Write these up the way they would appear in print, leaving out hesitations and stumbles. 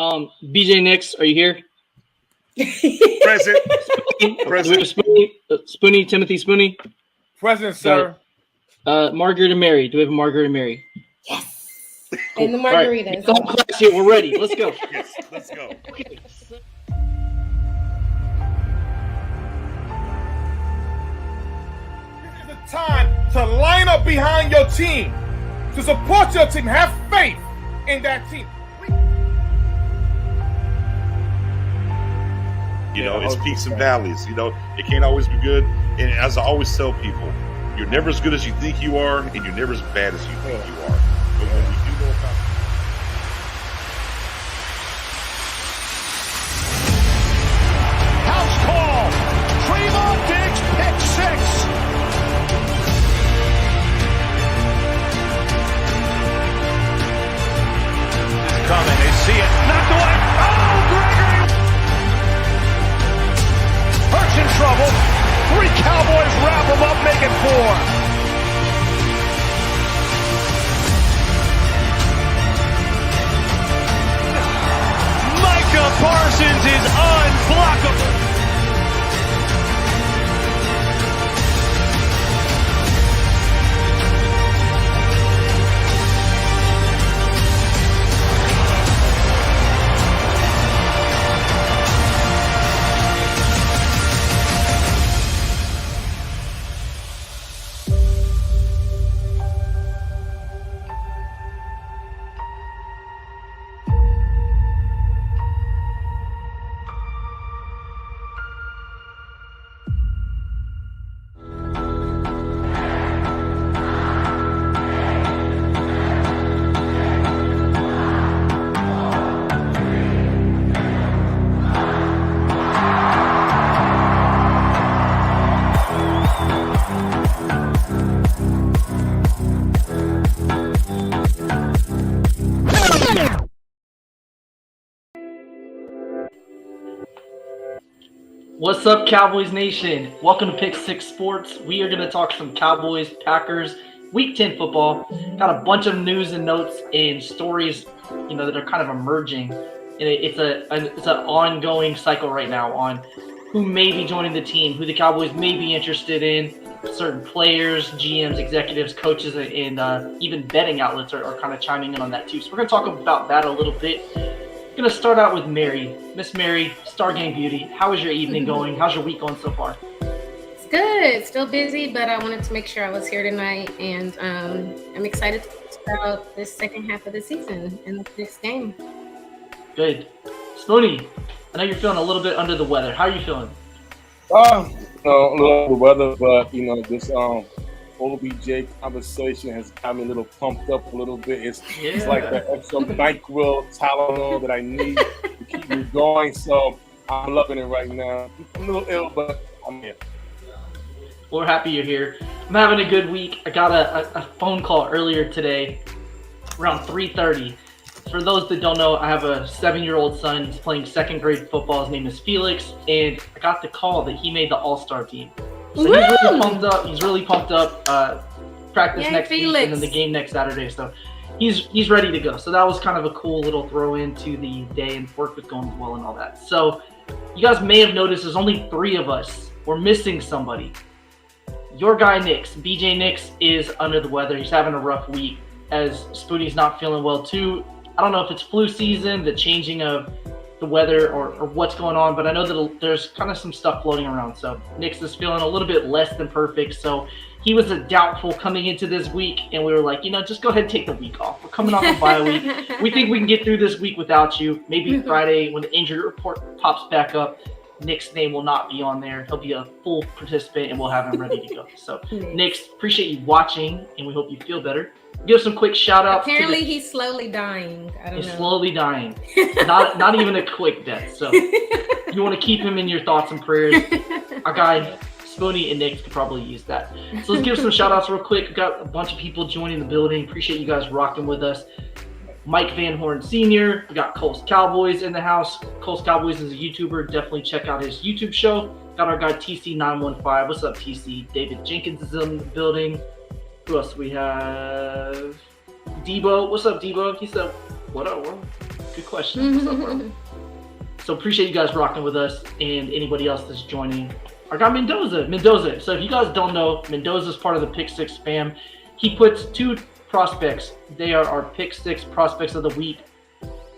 BJ Nix, are you here? Present. Spoonie, Timothy Spoonie. Present, sir. Margaret and Mary. Do we have a Margaret and Mary? Yes. Cool. And the margaritas. All right. Class here. We're ready. Let's go. Yes, let's go. Okay. This is the time to line up behind your team, to support your team. Have faith in that team. It's peaks and valleys. It can't always be good. And as I always tell people, you're never as good as you think you are, and you're never as bad as you think you are. But when we do know about house call, Trevon Diggs, pick six. It's coming. They see it. Knocked away. Oh, Gregory! Hurts in trouble. 3 Cowboys wrap him up, make it 4. Micah Parsons is unblockable. What's up, Cowboys Nation? Welcome to Pick 6 Sports. We are going to talk some Cowboys, Packers, Week 10 football. Got a bunch of news and notes and stories, that are kind of emerging. And it's an ongoing cycle right now on who may be joining the team, who the Cowboys may be interested in. Certain players, GMs, executives, coaches, and even betting outlets are kind of chiming in on that too. So we're going to talk about that a little bit. Going to start out with Mary. Miss Mary, Star Game Beauty. How is your evening going? How's your week going so far? It's good. Still busy, but I wanted to make sure I was here tonight, and I'm excited to talk about this second half of the season and the next game. Good. Spoonie, I know you're feeling a little bit under the weather. How are you feeling? A little under the weather, but this OBJ conversation has got me a little pumped up a little bit. It's like that extra micro Tylenol that I need to keep me going. So I'm loving it right now. I'm a little ill, but I'm here. We're happy you're here. I'm having a good week. I got a phone call earlier today around 3:30. For those that don't know, I have a 7-year-old son. He's playing second grade football. His name is Felix, and I got the call that he made the All-Star team. So he's really pumped up. Practice next week and then the game next Saturday. So he's ready to go. So that was kind of a cool little throw into the day, and work was going well and all that. So you guys may have noticed there's only 3 of us. We're missing somebody. Your guy Nix, BJ Nix, is under the weather. He's having a rough week as Spoonie's not feeling well too. I don't know if it's flu season, the changing of the weather, or what's going on, but I know that there's kind of some stuff floating around. So Nix is feeling a little bit less than perfect. So he was a doubtful coming into this week, and we were like, just go ahead and take the week off. We're coming off a bye week. We think we can get through this week without you. Maybe Friday when the injury report pops back up, Nick's name will not be on there. He'll be a full participant, and we'll have him ready to go. So Nix, appreciate you watching, and we hope you feel better. Give some quick shout outs. Apparently he's slowly dying. I don't know. He's slowly dying. Not even a quick death. So you want to keep him in your thoughts and prayers. Our guy Spoonie and Nick could probably use that. So let's give some shout outs real quick. We've got a bunch of people joining the building. Appreciate you guys rocking with us. Mike Van Horn Sr. We got Cole's Cowboys in the house. Cole's Cowboys is a YouTuber. Definitely check out his YouTube show. Got our guy TC915. What's up, TC? David Jenkins is in the building. Who else do we have? Debo. What's up, Debo? He said, what up, world? Good question. What's up, bro? So appreciate you guys rocking with us and anybody else that's joining. I got Mendoza. So if you guys don't know, Mendoza's part of the Pick Six fam. He puts 2 prospects. They are our Pick Six prospects of the week.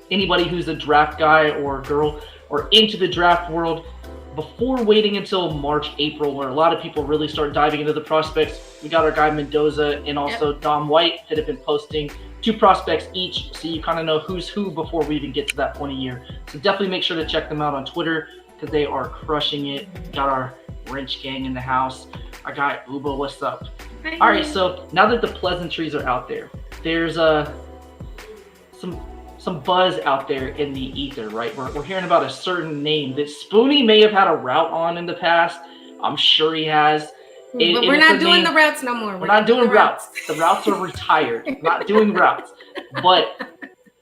Anybody who's a draft guy or girl or into the draft world, before waiting until March, April, where a lot of people really start diving into the prospects, we got our guy Mendoza and also Dom White that have been posting 2 prospects each, so you kind of know who's who before we even get to that point of year. So definitely make sure to check them out on Twitter because they are crushing it. Got our Wrench gang in the house. Our guy Ubo, what's up? Hi. All right, so now that the pleasantries are out there, there's some buzz out there in the ether, right? We're hearing about a certain name that Spoonie may have had a route on in the past. I'm sure he has. But we're not doing the routes no more. We're not doing routes. The routes are retired. Not doing routes. But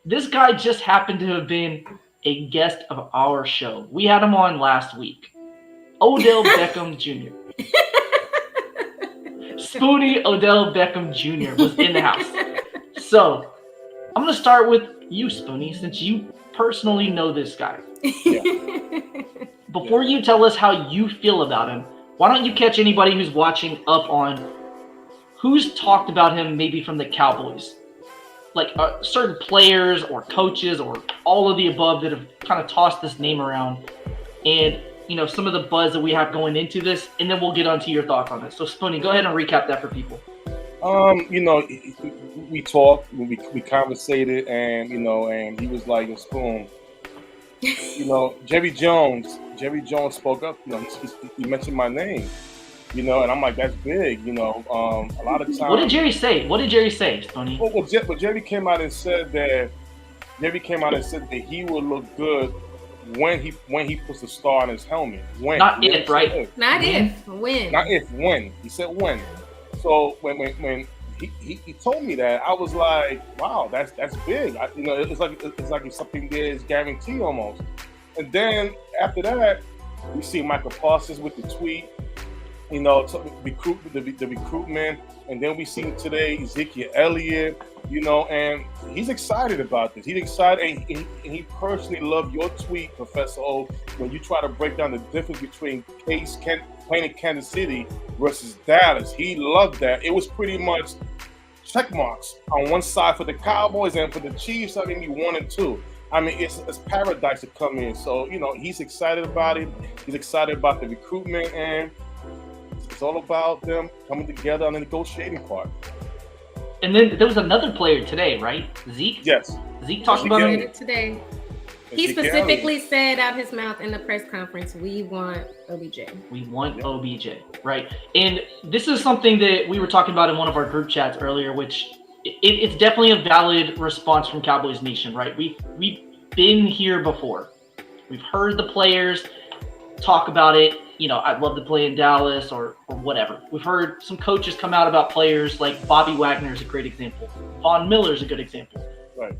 this guy just happened to have been a guest of our show. We had him on last week. Odell Beckham Jr. Spoonie Odell Beckham Jr. was in the house. So I'm going to start with you, Spoonie, since you personally know this guy. Before you tell us how you feel about him, why don't you catch anybody who's watching up on who's talked about him maybe from the Cowboys? Like certain players or coaches or all of the above that have kind of tossed this name around. And, you know, some of the buzz that we have going into this, and then we'll get on to your thoughts on it. So, Spoonie, go ahead and recap that for people. You know, we talked, we conversated, and you know, and he was like, Spoon, you know, Jerry Jones spoke up. You know, he mentioned my name. You know, and I'm like, that's big. You know, a lot of times. What did Jerry say? Spoonie? Well, Jerry came out and said that he would look good when he puts a star on his helmet. When, not if, right? Not if, when. Not if, when. He said when. So when he told me that, I was like, wow, that's big. You know, it's like it's something that is guaranteed almost. And then after that, we see Michael Parsons with the tweet, you know, the recruitment, and then we see today Ezekiel Elliott, you know, and he's excited about this. He's excited, and he personally loved your tweet, Professor O, when you try to break down the difference between playing in Kansas City versus Dallas. He loved that. It was pretty much check marks on one side for the Cowboys, and for the Chiefs, I mean, 1 and 2. I mean, it's paradise to come in. So, you know, he's excited about it. He's excited about the recruitment, and it's all about them coming together on the negotiating part. And then there was another player today, right? Zeke? Yes. Zeke talked about it today. He specifically said out his mouth in the press conference, we want OBJ. We want OBJ, right? And this is something that we were talking about in one of our group chats earlier, which it's definitely a valid response from Cowboys Nation, right? We've been here before. We've heard the players talk about it. You know, I'd love to play in Dallas or whatever. We've heard some coaches come out about players like Bobby Wagner is a great example. Von Miller is a good example. Right.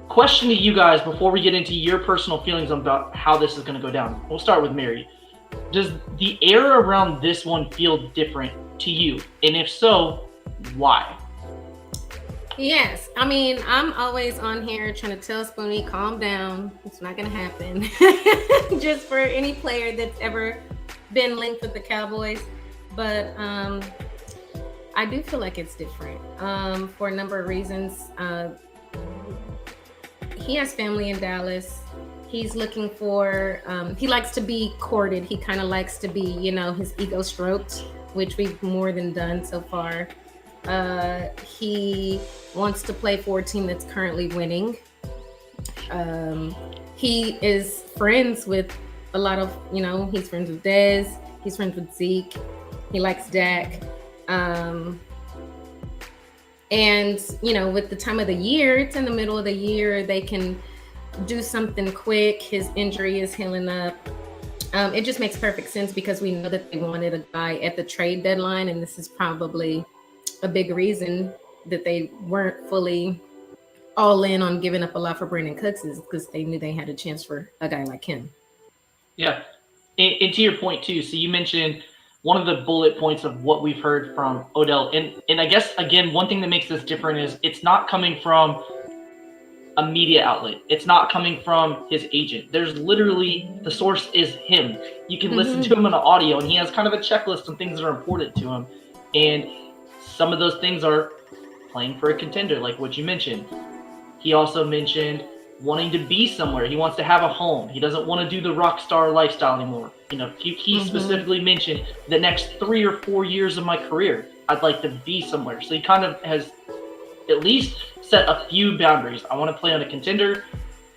Question to you guys before we get into your personal feelings about how this is going to go down. We'll start with Mary. Does the air around this one feel different to you? And if so, why? Yes. I mean, I'm always on here trying to tell Spoonie, calm down. It's not going to happen. Just for any player that's ever been linked with the Cowboys. But I do feel like it's different for a number of reasons. He has family in Dallas. He's looking for, he likes to be courted. He kind of likes to be, you know, his ego stroked, which we've more than done so far. He wants to play for a team that's currently winning. He is friends with a lot of, you know, he's friends with Dez. He's friends with Zeke. He likes Dak. And, you know, with the time of the year, it's in the middle of the year, they can do something quick. His injury is healing up. It just makes perfect sense because we know that they wanted a guy at the trade deadline, and this is probably a big reason that they weren't fully all in on giving up a lot for Brandon Cooks, is because they knew they had a chance for a guy like him. Yeah. And to your point, too, so you mentioned one of the bullet points of what we've heard from Odell. And I guess, again, one thing that makes this different is it's not coming from a media outlet. It's not coming from his agent. There's literally, the source is him. You can listen to him on the audio, and he has kind of a checklist of things that are important to him. And some of those things are playing for a contender, like what you mentioned. He also mentioned wanting to be somewhere. He wants to have a home. He doesn't want to do the rock star lifestyle anymore. You know, he specifically mentioned the next 3 or 4 years of my career, I'd like to be somewhere. So he kind of has at least set a few boundaries. I want to play on a contender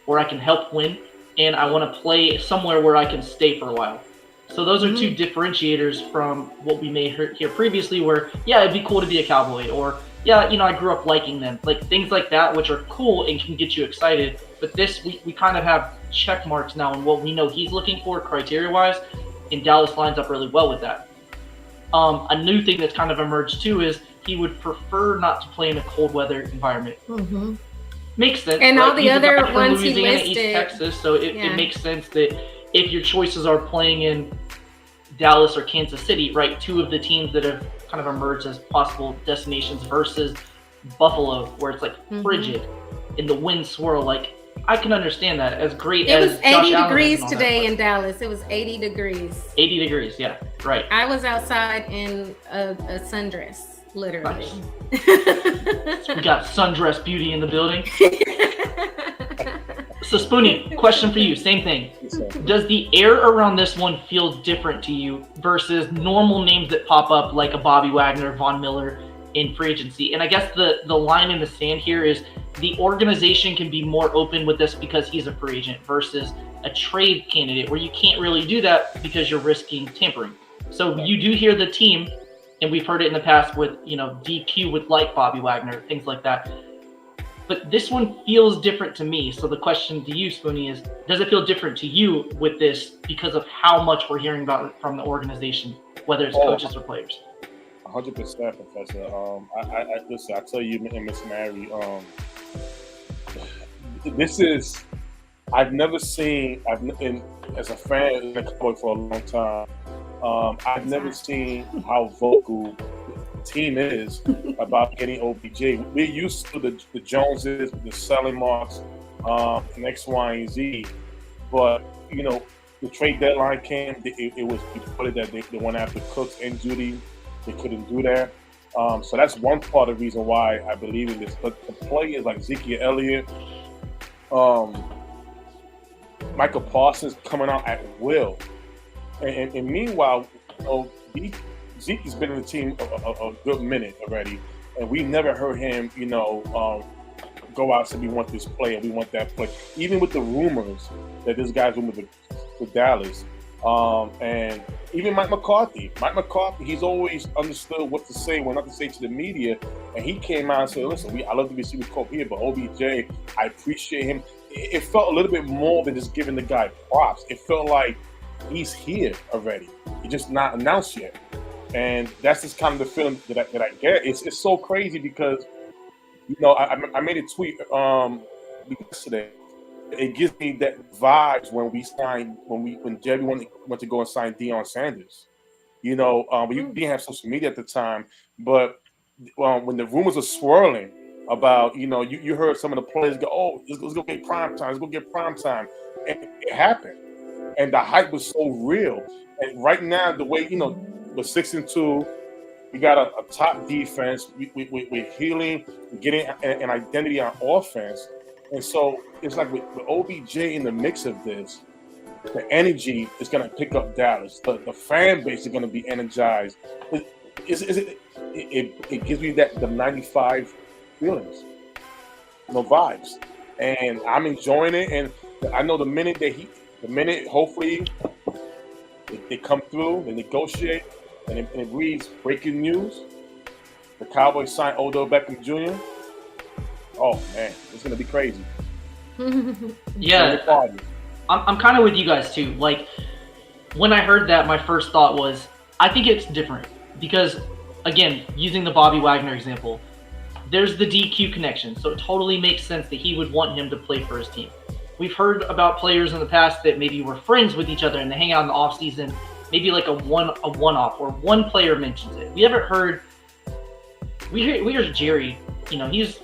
where I can help win, and I want to play somewhere where I can stay for a while. So those are two differentiators from what we may hear previously, where, yeah, it'd be cool to be a Cowboy, or, yeah, you know, I grew up liking them. Like, things like that, which are cool and can get you excited. But this, we kind of have check marks now on what we know he's looking for criteria-wise, and Dallas lines up really well with that. A new thing that's kind of emerged, too, is he would prefer not to play in a cold weather environment. Makes sense. And right? all the He's other from ones he Louisiana, listed. East Texas, so it makes sense that if your choices are playing in Dallas or Kansas City, right, two of the teams that have kind of emerged as possible destinations, versus Buffalo, where it's like frigid and the wind swirl, like, I can understand that. As great it as was Josh 80 Allen degrees is and all today that, in Dallas. It was 80 degrees. 80 degrees, yeah, right. I was outside in a sundress, literally. Nice. We got sundress beauty in the building. So Spoonie, question for you, same thing. Does the air around this one feel different to you versus normal names that pop up like a Bobby Wagner, Von Miller in free agency? And I guess the line in the sand here is the organization can be more open with this because he's a free agent versus a trade candidate, where you can't really do that because you're risking tampering. So you do hear the team, and we've heard it in the past with, you know, DQ with like Bobby Wagner, things like that. But this one feels different to me. So the question to you, Spoonie, is, does it feel different to you with this because of how much we're hearing about it from the organization, whether it's coaches or players? 100%, Professor. I listen. I tell you, and Miss Mary, this is. I've never seen. As a fan in the Cowboy for a long time, I've never seen how vocal the team is about getting OBJ. We're used to the Joneses, the selling marks, and X, Y, and Z, but you know, the trade deadline came. It was reported that they went after Cooks and Judy. They couldn't do that. So that's one part of the reason why I believe in this. But the players like Ezekiel Elliott, Michael Parsons coming out at will. And meanwhile, Zeke has been in the team a good minute already. And we've never heard him, go out and say, we want this player, we want that player. Even with the rumors that this guy's rumored with Dallas. And even Mike McCarthy, he's always understood what to say, what not to say to the media. And he came out and said, listen, I love to be seen with Cope here, but OBJ, I appreciate him. It felt a little bit more than just giving the guy props. It felt like he's here already. He's just not announced yet. And that's just kind of the feeling that I get. It's so crazy because, I made a tweet yesterday. It gives me that vibes when Jerry went to go and sign Deion Sanders. We didn't have social media at the time, but when the rumors are swirling about, you heard some of the players go, oh, let's go get prime time, and it happened, and the hype was so real. And right now, the way we're 6-2, we got a top defense. We're healing, we're getting an identity on offense. And so it's like with OBJ in the mix of this, the energy is going to pick up Dallas. The fan base is going to be energized. It gives me the 95 feelings, vibes. And I'm enjoying it. And I know the minute hopefully they come through, they negotiate, and it reads breaking news, the Cowboys sign Odell Beckham Jr., oh man, it's gonna be crazy. Yeah, I'm kind of with you guys too. Like, when I heard that, my first thought was, I think it's different because, again, using the Bobby Wagner example, there's the DQ connection, so it totally makes sense that he would want him to play for his team. We've heard about players in the past that maybe were friends with each other and they hang out in the off season, maybe like a one-off, or one player mentions it. We haven't heard. We hear Jerry. He's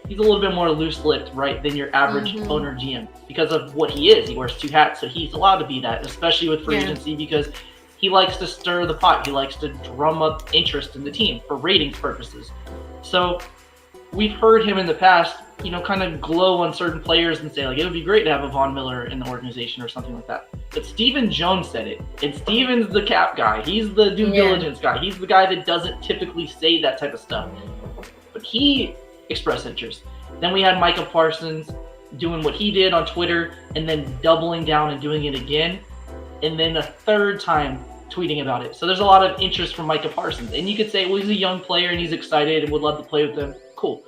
he's a little bit more loose-lipped, right, than your average owner GM because of what he is. He wears two hats, so he's allowed to be that, especially with free agency, because he likes to stir the pot. He likes to drum up interest in the team for ratings purposes. So we've heard him in the past, kind of glow on certain players and say, like, it would be great to have a Von Miller in the organization or something like that. But Stephen Jones said it. And Steven's the cap guy. He's the due diligence guy. He's the guy that doesn't typically say that type of stuff. But he expressed interest. Then we had Micah Parsons doing what he did on Twitter and then doubling down and doing it again. And then a third time tweeting about it. So there's a lot of interest from Micah Parsons. And you could say, well, he's a young player and he's excited and would love to play with them. Cool.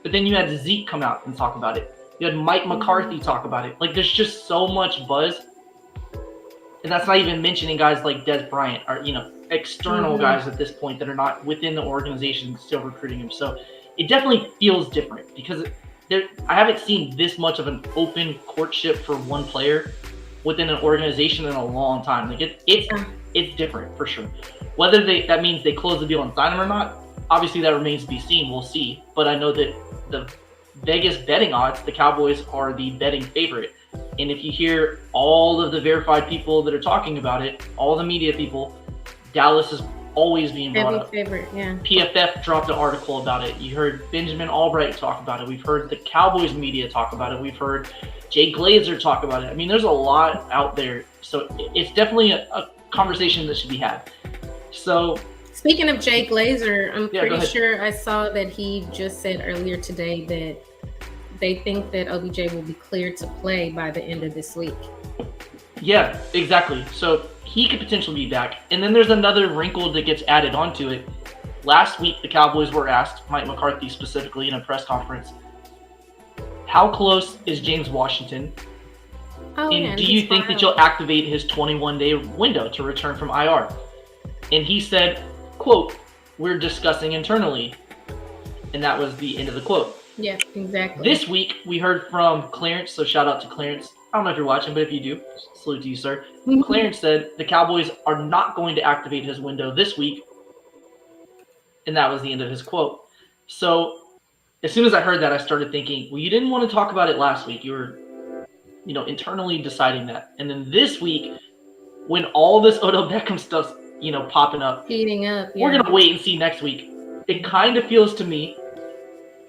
But then you had Zeke come out and talk about it. You had Mike McCarthy talk about it. Like, there's just so much buzz. And that's not even mentioning guys like Des Bryant or, external guys at this point that are not within the organization still recruiting him. So it definitely feels different because I haven't seen this much of an open courtship for one player within an organization in a long time. Like, it's different for sure. Whether that means they close the deal and sign him or not, obviously that remains to be seen. We'll see. But I know that the Vegas betting odds, the Cowboys are the betting favorite. And if you hear all of the verified people that are talking about it, all the media people, Dallas is always being brought up. Favorite, yeah. PFF dropped an article about it. You heard Benjamin Albright talk about it. We've heard the Cowboys media talk about it. We've heard Jay Glazer talk about it. I mean, there's a lot out there. So it's definitely a conversation that should be had. So speaking of Jay Glazer, I'm pretty sure I saw that he just said earlier today that they think that OBJ will be cleared to play by the end of this week. Yeah, exactly. So he could potentially be back. And then there's another wrinkle that gets added onto it. Last week, the Cowboys were asked, Mike McCarthy specifically in a press conference, how close is James Washington? And do you think that you'll activate his 21-day window to return from IR? And he said, quote, we're discussing internally. And that was the end of the quote. Yeah, exactly. This week, we heard from Clarence, so shout out to Clarence. I don't know if you're watching, but if you do, salute to you, sir. Clarence said the Cowboys are not going to activate his window this week. And that was the end of his quote. So as soon as I heard that, I started thinking, well, you didn't want to talk about it last week. You were, internally deciding that. And then this week, when all this Odell Beckham stuff's, popping up, heating up, we're going to wait and see next week. It kind of feels to me,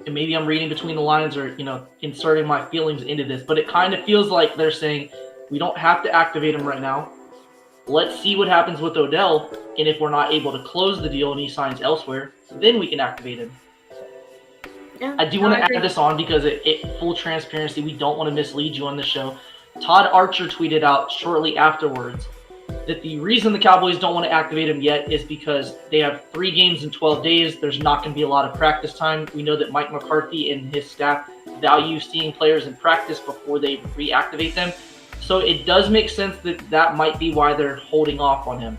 and maybe I'm reading between the lines or, inserting my feelings into this, but it kind of feels like they're saying we don't have to activate him right now. Let's see what happens with Odell, and if we're not able to close the deal and he signs elsewhere, then we can activate him. Yeah, I do want to add this on because it full transparency, we don't want to mislead you on the show. Todd Archer tweeted out shortly afterwards that the reason the Cowboys don't want to activate him yet is because they have 3 games in 12 days. There's not going to be a lot of practice time. We know that Mike McCarthy and his staff value seeing players in practice before they reactivate them. So it does make sense that might be why they're holding off on him.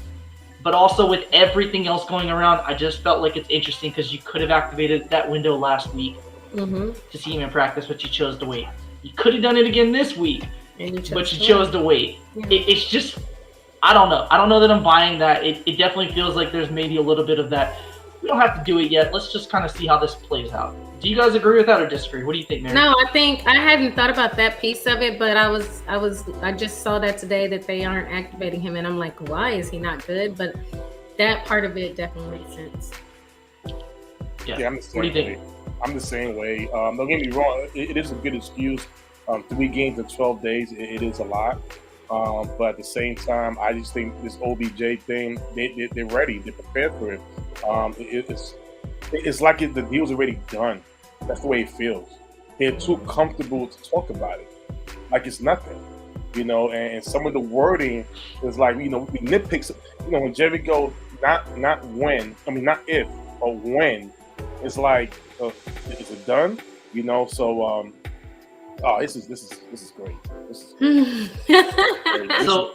But also with everything else going around, I just felt like it's interesting because you could have activated that window last week to see him in practice, but you chose to wait. You could have done it again this week, but you chose to wait. Yeah. It's just, I don't know. I don't know that I'm buying that. It definitely feels like there's maybe a little bit of that. We don't have to do it yet. Let's just kind of see how this plays out. Do you guys agree with that or disagree? What do you think, Mary? No, I think I hadn't thought about that piece of it, but I just saw that today that they aren't activating him, and I'm like, why is he not good? But that part of it definitely makes sense. Yeah, I'm the same way. I'm the same way. Don't get me wrong. It is a good excuse. 3 games in 12 days, it is a lot. But at the same time, I just think this OBJ thing, they're ready. They're prepared for it. It's like the deal's already done. That's the way it feels. They're too comfortable to talk about it. Like it's nothing, and some of the wording is like, we nitpick. When Jerry goes, not when, not if, but when, it's like, is it done? So, this is great. This is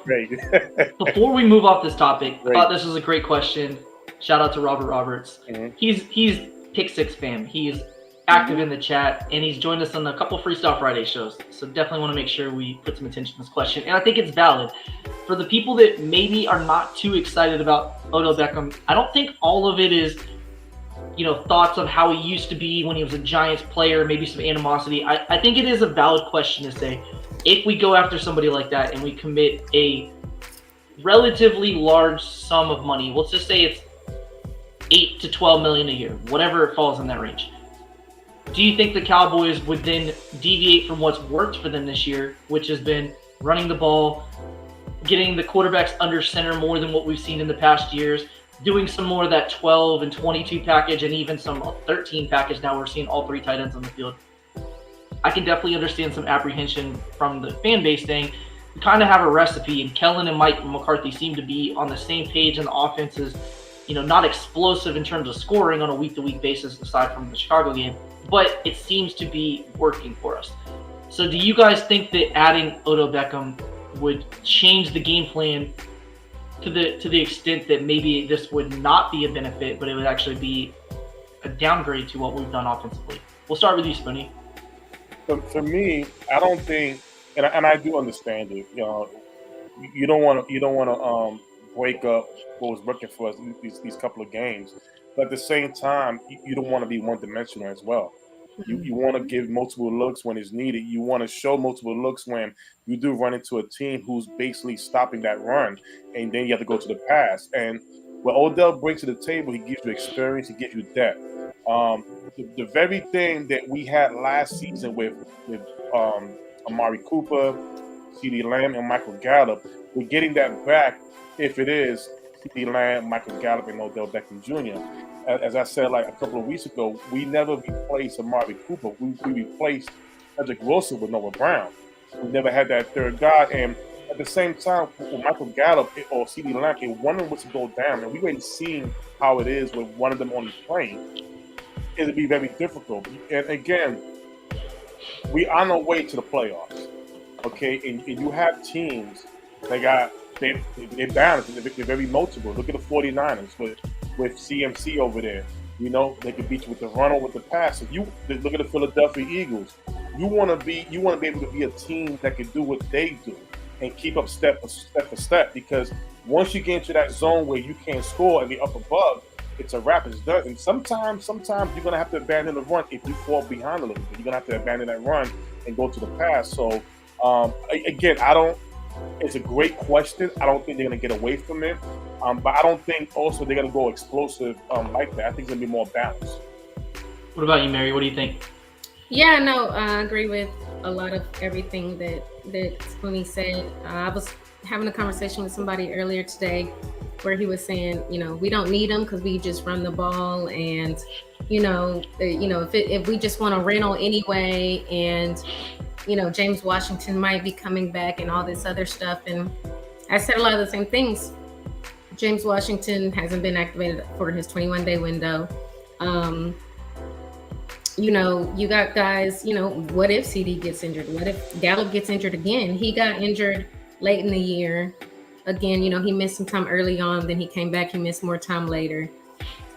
great. Before we move off this topic, I thought this was a great question. Shout out to Robert Roberts. Mm-hmm. He's Pick 6 fan. He's active in the chat, and he's joined us on a couple Freestyle Friday shows. So definitely want to make sure we put some attention to this question. And I think it's valid. For the people that maybe are not too excited about Odell Beckham, I don't think all of it is, thoughts of how he used to be when he was a Giants player, maybe some animosity. I think it is a valid question to say, if we go after somebody like that and we commit a relatively large sum of money, let's just say it's 8 to 12 million a year, whatever it falls in that range. Do you think the Cowboys would then deviate from what's worked for them this year, which has been running the ball, getting the quarterbacks under center more than what we've seen in the past years, doing some more of that 12 and 22 package and even some 13 package? Now we're seeing all 3 tight ends on the field. I can definitely understand some apprehension from the fan base saying we kind of have a recipe, and Kellen and Mike McCarthy seem to be on the same page, and the offense is, not explosive in terms of scoring on a week-to-week basis aside from the Chicago game, but it seems to be working for us. So do you guys think that adding Odell Beckham would change the game plan to the extent that maybe this would not be a benefit, but it would actually be a downgrade to what we've done offensively? We'll start with you, Spoonie. For me, I don't think, and I do understand it. You don't want to break up what was working for us these couple of games, but at the same time, you don't want to be one-dimensional as well. You want to give multiple looks when it's needed. You want to show multiple looks when you do run into a team who's basically stopping that run, and then you have to go to the pass. And what Odell brings to the table, he gives you experience, he gives you depth. The very thing that we had last season with Amari Cooper, CeeDee Lamb, and Michael Gallup, we're getting that back if it is CeeDee Lamb, Michael Gallup, and Odell Beckham Jr. As I said like a couple of weeks ago, we never replaced Amari Cooper. We replaced Cedric Wilson with Noah Brown. We never had that third guy. And at the same time, with Michael Gallup or CeeDee Lamb, if one of them was to go down, and we already seen how it is with one of them only playing, it'd be very difficult. And again, we on our way to the playoffs, okay? And you have teams that they're balanced, they're very multiple. Look at the 49ers with CMC over there. They can beat you with the run or with the pass. If you look at the Philadelphia Eagles, you want to be able to be a team that can do what they do and keep up step for step. Because once you get into that zone where you can't score and be up above, it's a wrap. It's done. And sometimes you're gonna have to abandon the run if you fall behind a little bit. You're gonna have to abandon that run and go to the pass. So again, it's a great question. I don't think they're going to get away from it. But I don't think also they're going to go explosive like that. I think it's going to be more balanced. What about you, Mary? What do you think? Yeah, no, I agree with a lot of everything that Spoonie said. I was having a conversation with somebody earlier today where he was saying, we don't need them because we just run the ball, and if we just want to rental anyway, and James Washington might be coming back and all this other stuff. And I said a lot of the same things. James Washington hasn't been activated for his 21-day window. You got guys, what if CD gets injured? What if Gallup gets injured again? He got injured late in the year. Again, he missed some time early on, then he came back, he missed more time later.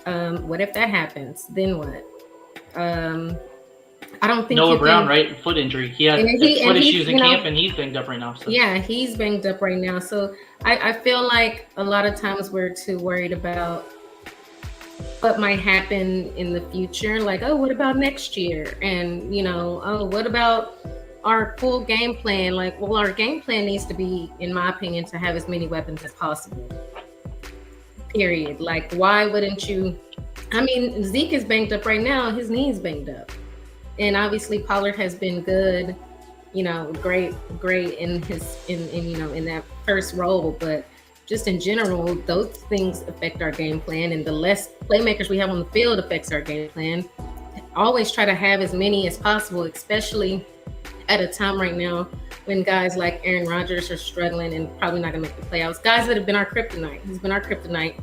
What if that happens? Then what? I don't think Noah Brown, right? Foot injury. He had foot issues in camp, and he's banged up right now. So. Yeah, he's banged up right now. So I feel like a lot of times we're too worried about what might happen in the future. Like, oh, what about next year? And, what about our full game plan? Like, well, our game plan needs to be, in my opinion, to have as many weapons as possible. Period. Like, why wouldn't you? I mean, Zeke is banged up right now. His knee's banged up. And obviously Pollard has been good, great in that first role, but just in general, those things affect our game plan, and the less playmakers we have on the field affects our game plan. Always try to have as many as possible, especially at a time right now when guys like Aaron Rodgers are struggling and probably not gonna make the playoffs. Guys that have been our kryptonite. He's been our kryptonite.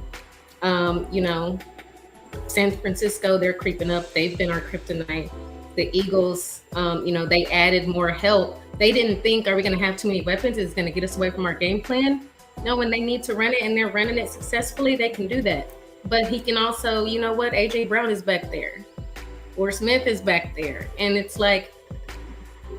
San Francisco, they're creeping up. They've been our kryptonite. The Eagles, they added more help. They didn't think, are we going to have too many weapons? It's going to get us away from our game plan. No, when they need to run it and they're running it successfully, they can do that. But he can also, AJ Brown is back there, or Smith is back there. And it's like,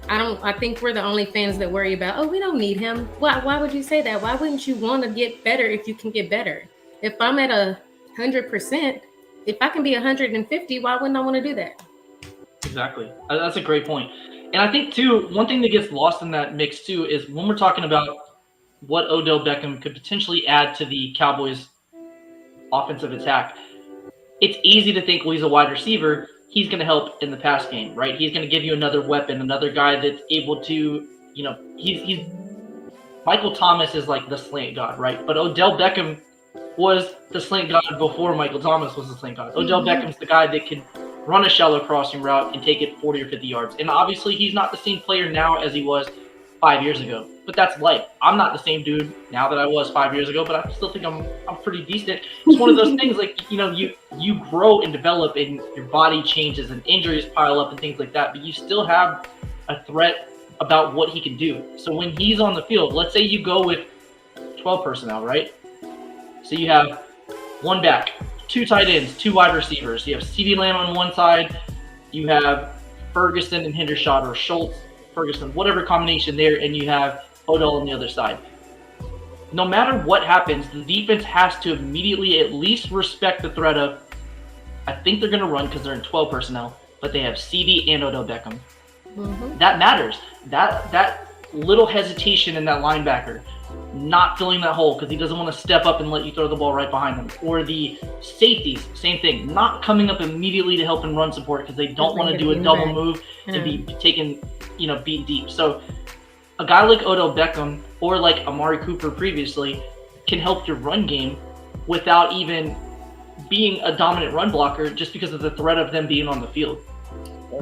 I think we're the only fans that worry about, oh, we don't need him. Why would you say that? Why wouldn't you want to get better if you can get better? If I'm at 100%, if I can be 150, why wouldn't I want to do that? Exactly. That's a great point. And I think, too, one thing that gets lost in that mix, too, is when we're talking about what Odell Beckham could potentially add to the Cowboys' offensive attack, it's easy to think, well, he's a wide receiver. He's going to help in the pass game, right? He's going to give you another weapon, another guy that's able to, he's Michael Thomas is like the slant god, right? But Odell Beckham was the slant god before Michael Thomas was the slant god. Odell Beckham's the guy that can run a shallow crossing route and take it 40 or 50 yards. And obviously, he's not the same player now as he was 5 years ago. But that's life. I'm not the same dude now that I was 5 years ago, but I still think I'm pretty decent. It's one of those things like, you grow and develop and your body changes and injuries pile up and things like that, but you still have a threat about what he can do. So when he's on the field, let's say you go with 12 personnel, right? So you have one back, two tight ends, two wide receivers. You have CeeDee Lamb on one side. You have Ferguson and Hendershot or Schultz, Ferguson, whatever combination there, and you have Odell on the other side. No matter what happens, the defense has to immediately at least respect the threat of, I think they're going to run because they're in 12 personnel, but they have CD and Odell Beckham. That matters. That little hesitation in that linebacker, not filling that hole because he doesn't want to step up and let you throw the ball right behind him. Or the safeties, same thing, not coming up immediately to help in run support because they don't want to do a double move and be taken, beat deep. So a guy like Odell Beckham or like Amari Cooper previously can help your run game without even being a dominant run blocker just because of the threat of them being on the field.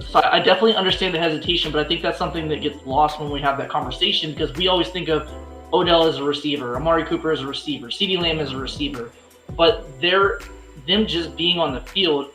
So I definitely understand the hesitation, but I think that's something that gets lost when we have that conversation because we always think of Odell as a receiver, Amari Cooper as a receiver, CeeDee Lamb as a receiver, but them just being on the field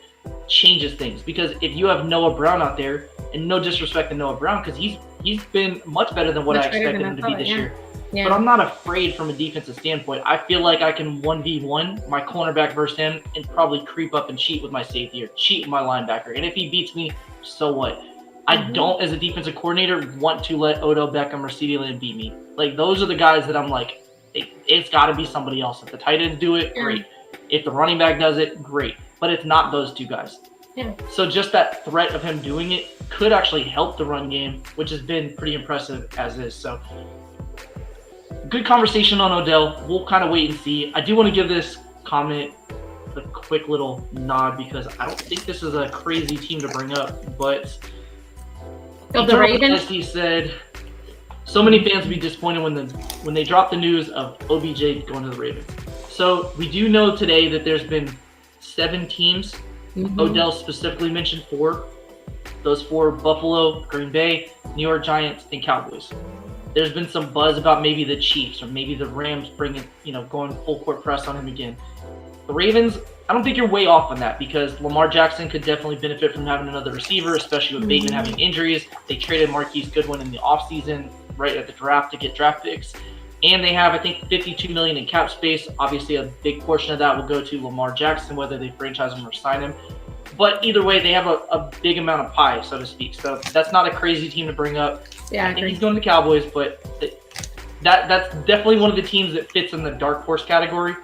changes things because if you have Noah Brown out there, and no disrespect to Noah Brown because he's been much better than what I expected him to be this year. Yeah. But I'm not afraid from a defensive standpoint. I feel like I can 1v1 my cornerback versus him and probably creep up and cheat with my safety or cheat with my linebacker. And if he beats me, so what? I don't, as a defensive coordinator, want to let Odell Beckham or CeeDee Lamb beat me. Like, those are the guys that I'm like, it's got to be somebody else. If the tight ends do it, great. If the running back does it, great. But it's not those two guys. Yeah. So just that threat of him doing it could actually help the run game, which has been pretty impressive as is. So good conversation on Odell. We'll kind of wait and see. I do want to give this comment a quick little nod because I don't think this is a crazy team to bring up, but the Ravens, he said, so many fans would be disappointed when they dropped the news of OBJ going to the Ravens. So we do know today that there's been 7 teams. Odell specifically mentioned 4. Those 4: Buffalo, Green Bay, New York Giants, and Cowboys. There's been some buzz about maybe the Chiefs or maybe the Rams bringing, going full court press on him again. The Ravens, I don't think you're way off on that because Lamar Jackson could definitely benefit from having another receiver, especially with Bateman having injuries. They traded Marquise Goodwin in the offseason right at the draft to get draft picks. And they have, I think, $52 million in cap space. Obviously, a big portion of that will go to Lamar Jackson, whether they franchise him or sign him. But either way, they have a big amount of pie, so to speak. So that's not a crazy team to bring up. Yeah, I think he's going to the Cowboys, but that's definitely one of the teams that fits in the dark horse category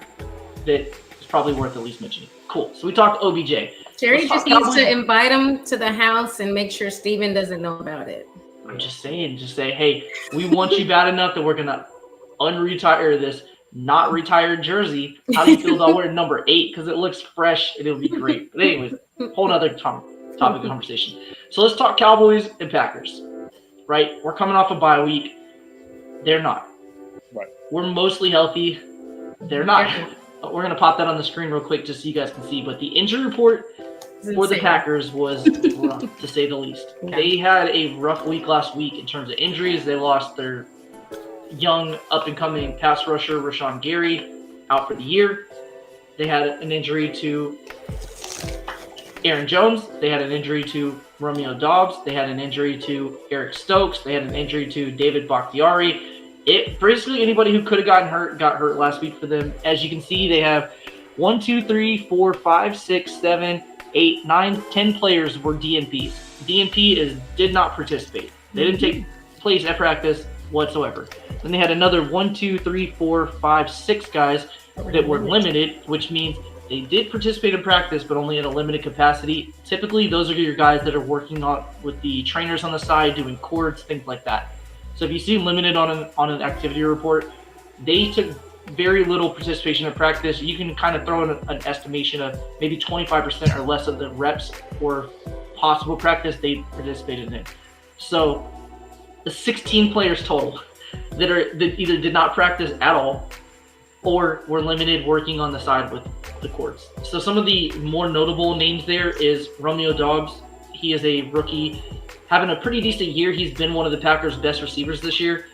that is probably worth at least mentioning. Cool. So we talked OBJ. Jerry just needs to invite him to the house and make sure Steven doesn't know about it. I'm just saying, say, hey, we want you bad enough that we're going to unretire this not retired jersey. How do you feel about wearing number 8? Because it looks fresh and it'll be great. But anyways, whole other topic of conversation. So let's talk Cowboys and Packers. Right? We're coming off a bye week. They're not. Right. We're mostly healthy. They're not. We're going to pop that on the screen real quick just so you guys can see. But the injury report for the Packers was rough, to say the least. Okay. They had a rough week last week in terms of injuries. They lost their young up-and-coming pass rusher, Rashawn Gary, out for the year. They had an injury to Aaron Jones. They had an injury to Romeo Doubs. They had an injury to Eric Stokes. They had an injury to David Bakhtiari. Basically, anybody who could have gotten hurt got hurt last week for them. As you can see, they have 1, 2, 3, 4, 5, 6, 7, 8, 9, 10 players were DNPs. DNP did not participate. They didn't take place at practice whatsoever. Then they had another 1, 2, 3, 4, 5, 6 guys that were limited, which means They did participate in practice, but only at a limited capacity. Typically, those are your guys that are working on with the trainers on the side, doing courts, things like that. So if you see limited on an activity report, they took very little participation in practice. You can kind of throw in an estimation of maybe 25% or less of the reps or possible practice they participated in. So the 16 players total that either did not practice at all or were limited working on the side with the courts. So some of the more notable names there is Romeo Dobbs. He is a rookie, having a pretty decent year. He's been one of the Packers' best receivers this year.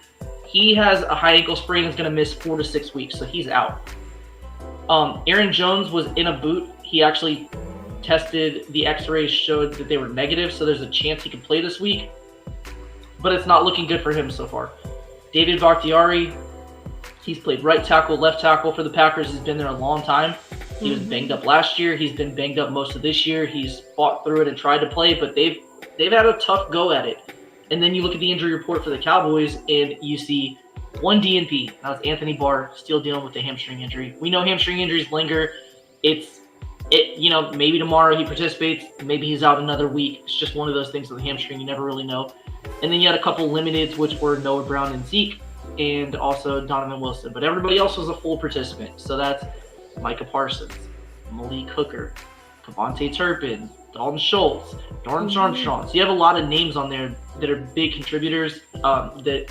He has a high ankle sprain and is going to miss 4 to 6 weeks, so he's out. Aaron Jones was in a boot. He actually tested, the x-rays showed that they were negative, so there's a chance he could play this week, but it's not looking good for him so far. David Bakhtiari, he's played right tackle, left tackle for the Packers. He's been there a long time. He was banged up last year. He's been banged up most of this year. He's fought through it and tried to play, but they've had a tough go at it. And then you look at the injury report for the Cowboys, and you see one DNP. That was Anthony Barr, still dealing with the hamstring injury. We know hamstring injuries linger. Maybe tomorrow he participates. Maybe he's out another week. It's just one of those things with the hamstring. You never really know. And then you had a couple limiteds, which were Noah Brown and Zeke, and also Donovan Wilson. But everybody else was a full participant. So that's Micah Parsons, Malik Hooker, Kevontae Turpin, Dalton Schultz, Dorrance Armstrong. So you have a lot of names on there that are big contributors that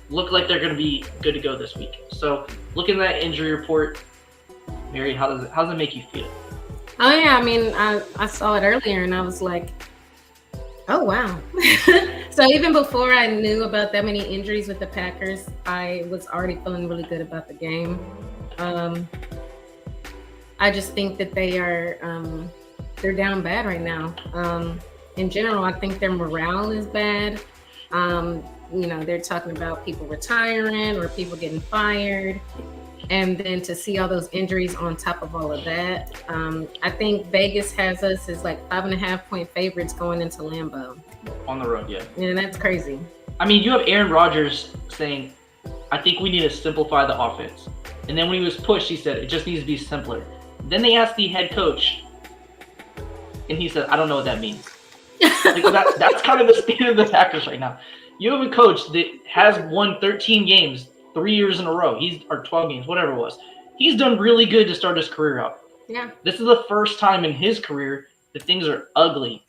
look like they're going to be good to go this week. So looking at that injury report, Mary, how does it make you feel? Oh yeah, I mean, I saw it earlier and I was like, oh wow. So even before I knew about that many injuries with the Packers, I was already feeling really good about the game. I just think that they're down bad right now. In general, I think their morale is bad. They're talking about people retiring or people getting fired. And then to see all those injuries on top of all of that, I think Vegas has us as like 5.5-point favorites going into Lambeau. On the road, yeah. Yeah, that's crazy. I mean, you have Aaron Rodgers saying, I think we need to simplify the offense. And then when he was pushed, he said, it just needs to be simpler. Then they asked the head coach, and he said, I don't know what that means. That's kind of the state of the Packers right now. You have a coach that has won 13 games 3 years in a row. Or 12 games, whatever it was. He's done really good to start his career out. Yeah. This is the first time in his career that things are ugly.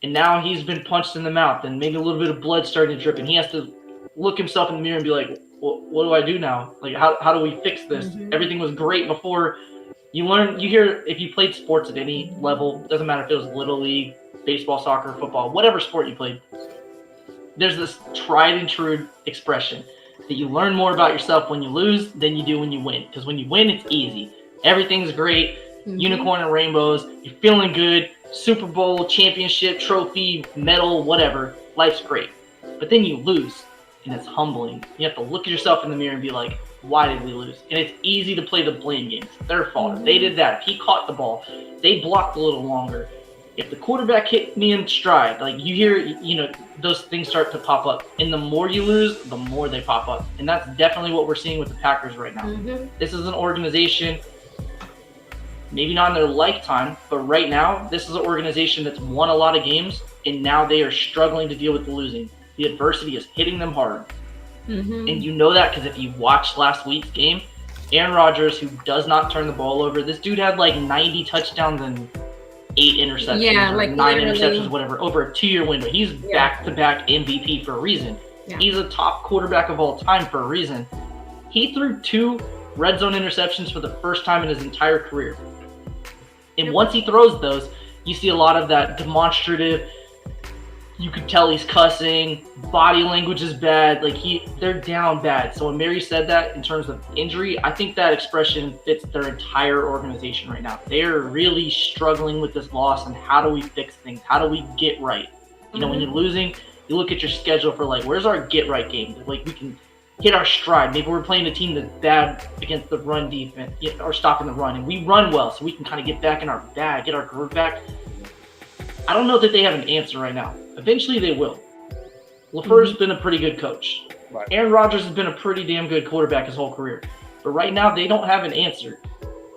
And now he's been punched in the mouth and maybe a little bit of blood starting to drip. And he has to look himself in the mirror and be like, well, what do I do now? Like, how do we fix this? Mm-hmm. Everything was great before. You hear, if you played sports at any level, doesn't matter if it was Little League, baseball, soccer, football, whatever sport you played, there's this tried and true expression that you learn more about yourself when you lose than you do when you win. Because when you win, it's easy. Everything's great. Unicorn and rainbows. You're feeling good. Super Bowl, championship, trophy, medal, whatever. Life's great. But then you lose, and it's humbling. You have to look at yourself in the mirror and be like, why did we lose? And it's easy to play the blame games. It's their fault. They did that. If he caught the ball, they blocked a little longer. If the quarterback hit me in stride, like you hear, those things start to pop up. And the more you lose, the more they pop up. And that's definitely what we're seeing with the Packers right now. Mm-hmm. This is an organization, maybe not in their lifetime, but right now, this is an organization that's won a lot of games, and now they are struggling to deal with the losing. The adversity is hitting them hard. Mm-hmm. And you know that because if you watched last week's game, Aaron Rodgers, who does not turn the ball over, this dude had like 90 touchdowns and 8 interceptions, or 9 interceptions, whatever, over a 2-year window. He's back-to-back MVP for a reason. Yeah. He's a top quarterback of all time for a reason. He threw 2 red zone interceptions for the first time in his entire career. And once he throws those, you see a lot of that demonstrative. You could tell he's cussing. Body language is bad. They're down bad. So when Mary said that in terms of injury, I think that expression fits their entire organization right now. They're really struggling with this loss, and how do we fix things? How do we get right? When you're losing, you look at your schedule for where's our get right game? We can hit our stride. Maybe we're playing a team that's bad against the run defense or stopping the run, and we run well, so we can kind of get back in our bag, get our groove back. I don't know that they have an answer right now. Eventually they will. LaFleur's been a pretty good coach. Right. Aaron Rodgers has been a pretty damn good quarterback his whole career. But right now they don't have an answer.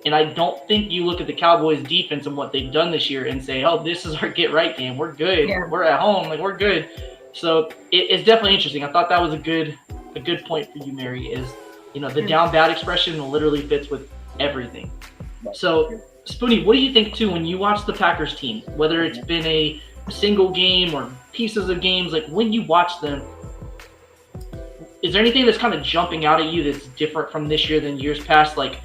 And I don't think you look at the Cowboys defense and what they've done this year and say, oh, this is our get right game. We're good. Yeah. We're at home. Like, we're good. So it's definitely interesting. I thought that was a good point for you, Mary, is, the down bad expression literally fits with everything. So Spoonie, what do you think too when you watch the Packers team, whether it's been a single game or pieces of games, like when you watch them, is there anything that's kind of jumping out at you that's different from this year than years past? Like,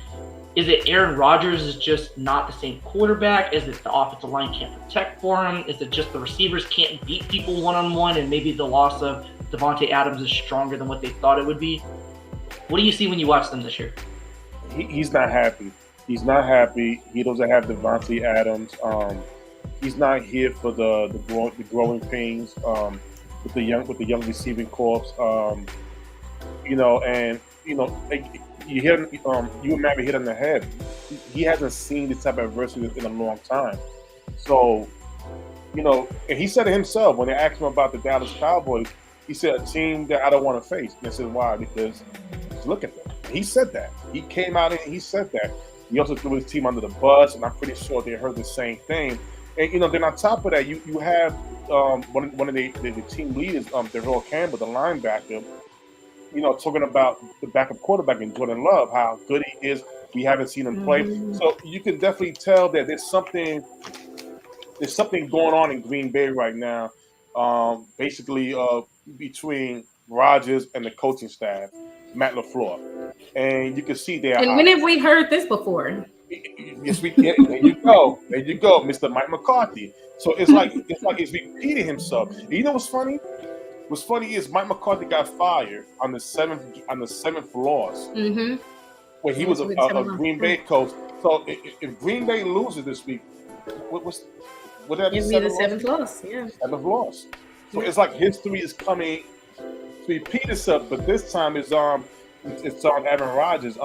is it Aaron Rodgers is just not the same quarterback? Is it the offensive line can't protect for him? Is it just the receivers can't beat people one-on-one and maybe the loss of Devontae Adams is stronger than what they thought it would be? What do you see when you watch them this year? He's not happy. He's not happy. He doesn't have Devontae Adams. He's not here for the growing pains with the young receiving corps. You hear you and Mary hit on the head. He hasn't seen this type of adversity in a long time. So, and he said it himself when they asked him about the Dallas Cowboys. He said, a team that I don't want to face. And I said, why? Because look at them. He said that. He came out and he said that. He also threw his team under the bus, and I'm pretty sure they heard the same thing. And then on top of that, you have one of the team leaders, Darrell Campbell, the linebacker, talking about the backup quarterback in Jordan Love, how good he is. We haven't seen him play, so you can definitely tell that there's something going on in Green Bay right now. Basically, between Rodgers and the coaching staff, Matt LaFleur, and you can see there. And when have we heard this before? Yes, we did. There you go, Mr. Mike McCarthy. So it's like it's repeating himself. And you know what's funny? What's funny is Mike McCarthy got fired on the seventh loss when he was a Green Bay coach. So if Green Bay loses this week, what that? It'd be the seventh loss. Yeah, seventh loss. So it's like history is coming to repeat itself, but this time it's on Aaron Rodgers.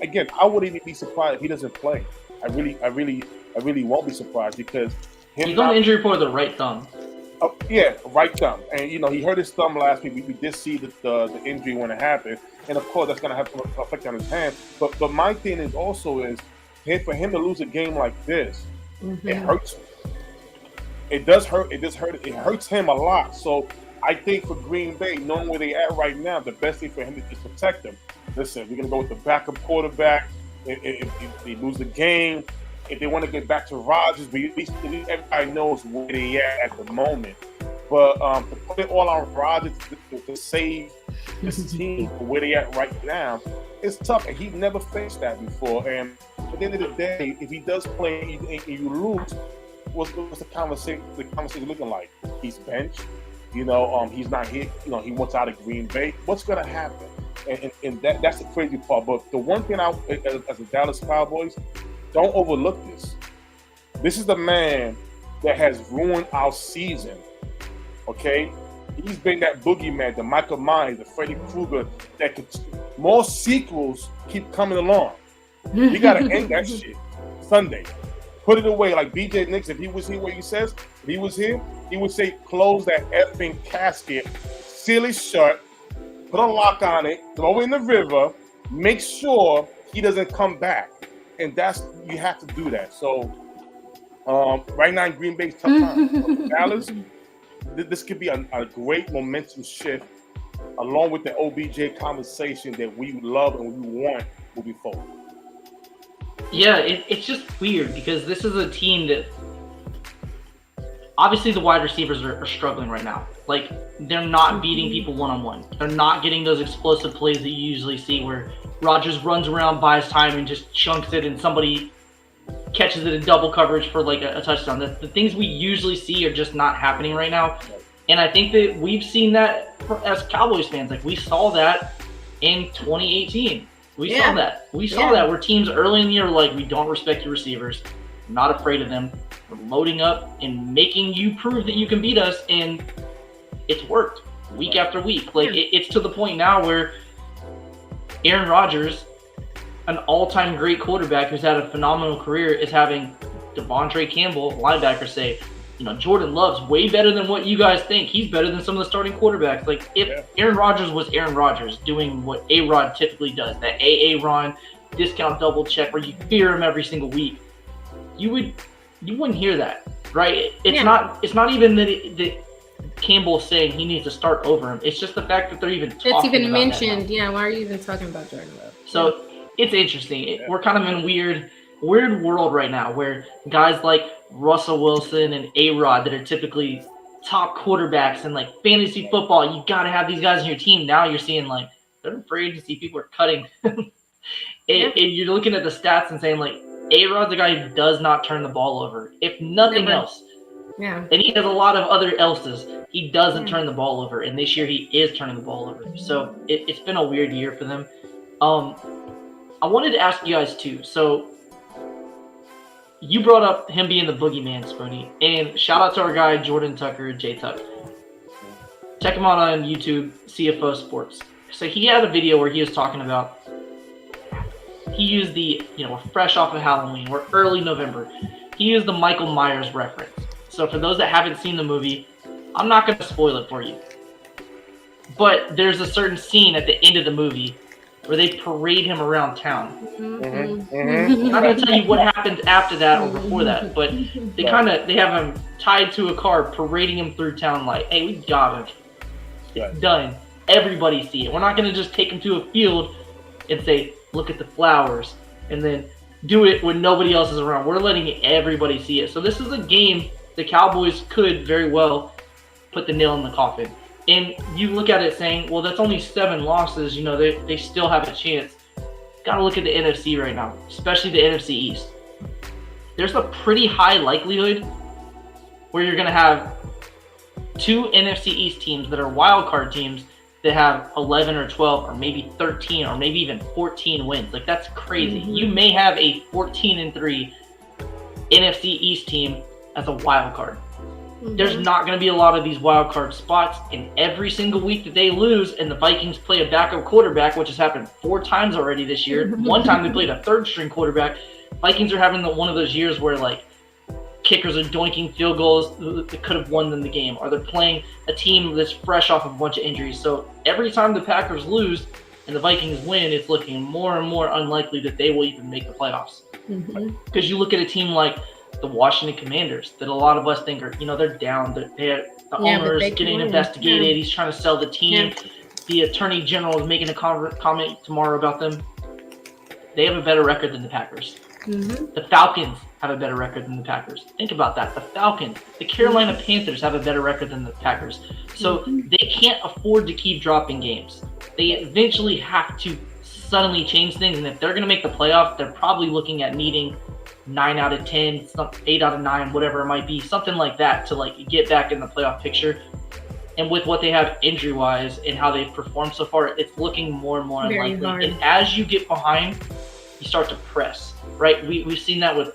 Again, I wouldn't even be surprised if he doesn't play. I really won't be surprised because he's on the injury report with the right thumb. Oh, yeah, right thumb. And, he hurt his thumb last week. We did see the injury when it happened. And, of course, that's going to have some effect on his hand. But my thing is also for him to lose a game like this, it hurts him. It does hurt. It hurts him a lot. So I think for Green Bay, knowing where they're at right now, the best thing for him is protect them. Listen, we're going to go with the backup quarterback. If they lose the game, if they want to get back to Rodgers, but at least everybody knows where they at the moment. But to put it all on Rodgers to save this team for where they at right now, it's tough. And he never faced that before. And at the end of the day, if he does play and you lose, what's the conversation looking like? He's benched. He's not here. He wants out of Green Bay. What's going to happen? And that's the crazy part. But the one thing as a Dallas Cowboys, don't overlook this. This is the man that has ruined our season. Okay? He's been that boogeyman, the Michael Myers, the Freddy Krueger, that more sequels keep coming along. We got to end that shit Sunday. Put it away. Like BJ Nix, if he was here where he says, if he was here, he would say, close that effing casket, seal it shut, put a lock on it, throw it in the river, make sure he doesn't come back. And you have to do that. So right now in Green Bay's tough time. Dallas, this could be a great momentum shift along with the OBJ conversation that we love and we want moving forward. Yeah, it's just weird because this is a team that obviously the wide receivers are struggling right now. Like, they're not beating people one-on-one. They're not getting those explosive plays that you usually see where Rodgers runs around, buys time, and just chunks it, and somebody catches it in double coverage for like a touchdown. The things we usually see are just not happening right now. And I think that we've seen that as Cowboys fans. Like, we saw that in 2018. We saw that. We saw that where teams early in the year were like, we don't respect your receivers. We're not afraid of them. We're loading up and making you prove that you can beat us. And it's worked week after week. Like, it's to the point now where Aaron Rodgers, an all-time great quarterback who's had a phenomenal career, is having Devontae Campbell, linebacker, say, Jordan Love's way better than what you guys think. He's better than some of the starting quarterbacks. Like, if Aaron Rodgers was Aaron Rodgers doing what A-Rod typically does, that AA run, discount double check where you fear him every single week, you wouldn't hear that, right? It's not even that Campbell's saying he needs to start over him. It's just the fact that they're even talking it's even about mentioned. that now. Yeah, why are you even talking about Jordan Love? So it's interesting. We're kind of in a weird world right now where guys like Russell Wilson and A-Rod that are typically top quarterbacks in like fantasy football, you got to have these guys on your team. Now you're seeing like they're afraid to see people are cutting. And you're looking at the stats and saying like A-Rod's a guy who does not turn the ball over. If nothing else. Yeah. And he has a lot of other else's. He doesn't turn the ball over. And this year he is turning the ball over. So it's been a weird year for them. I wanted to ask you guys too. So you brought up him being the boogeyman, Spoony. And shout out to our guy, Jordan Tucker, J-Tuck. Check him out on YouTube, CFO Sports. So he had a video where he was talking about, he used the, we're fresh off of Halloween, we're early November. He used the Michael Myers reference. So for those that haven't seen the movie, I'm not going to spoil it for you. But there's a certain scene at the end of the movie where they parade him around town. I'm not going to tell you what happens after that or before that, but they have him tied to a car, parading him through town like, hey, we got him. It's done. Everybody see it. We're not going to just take him to a field and say, look at the flowers, and then do it when nobody else is around. We're letting everybody see it. So this is a game the Cowboys could very well put the nail in the coffin. And you look at it saying, well, that's only 7 losses. They still have a chance. Got to look at the NFC right now, especially the NFC East. There's a pretty high likelihood where you're going to have 2 NFC East teams that are wild card teams that have 11 or 12 or maybe 13 or maybe even 14 wins. Like, that's crazy. You may have a 14-3 NFC East team as a wild card. There's not going to be a lot of these wild card spots, and every single week that they lose and the Vikings play a backup quarterback, which has happened 4 times already this year. One time they played a 3rd-string quarterback. Vikings are having one of those years where like kickers are doinking field goals that could have won them the game, or they're playing a team that's fresh off of a bunch of injuries. So every time the Packers lose and the Vikings win, it's looking more and more unlikely that they will even make the playoffs. Because you look at a team like the Washington Commanders that a lot of us think are, they're down. The owner's getting investigated. He's trying to sell the team. The attorney general is making a comment tomorrow about them. They have a better record than the Packers. The Falcons have a better record than the Packers. Think about that. The Falcons, the Carolina Panthers have a better record than the Packers. So they can't afford to keep dropping games. They eventually have to suddenly change things. And if they're going to make the playoff, they're probably looking at needing 9 out of 10, 8 out of 9, whatever it might be, something like that to like get back in the playoff picture. And with what they have injury-wise and how they've performed so far, it's looking more and more unlikely. And as you get behind, you start to press, right? We've seen that with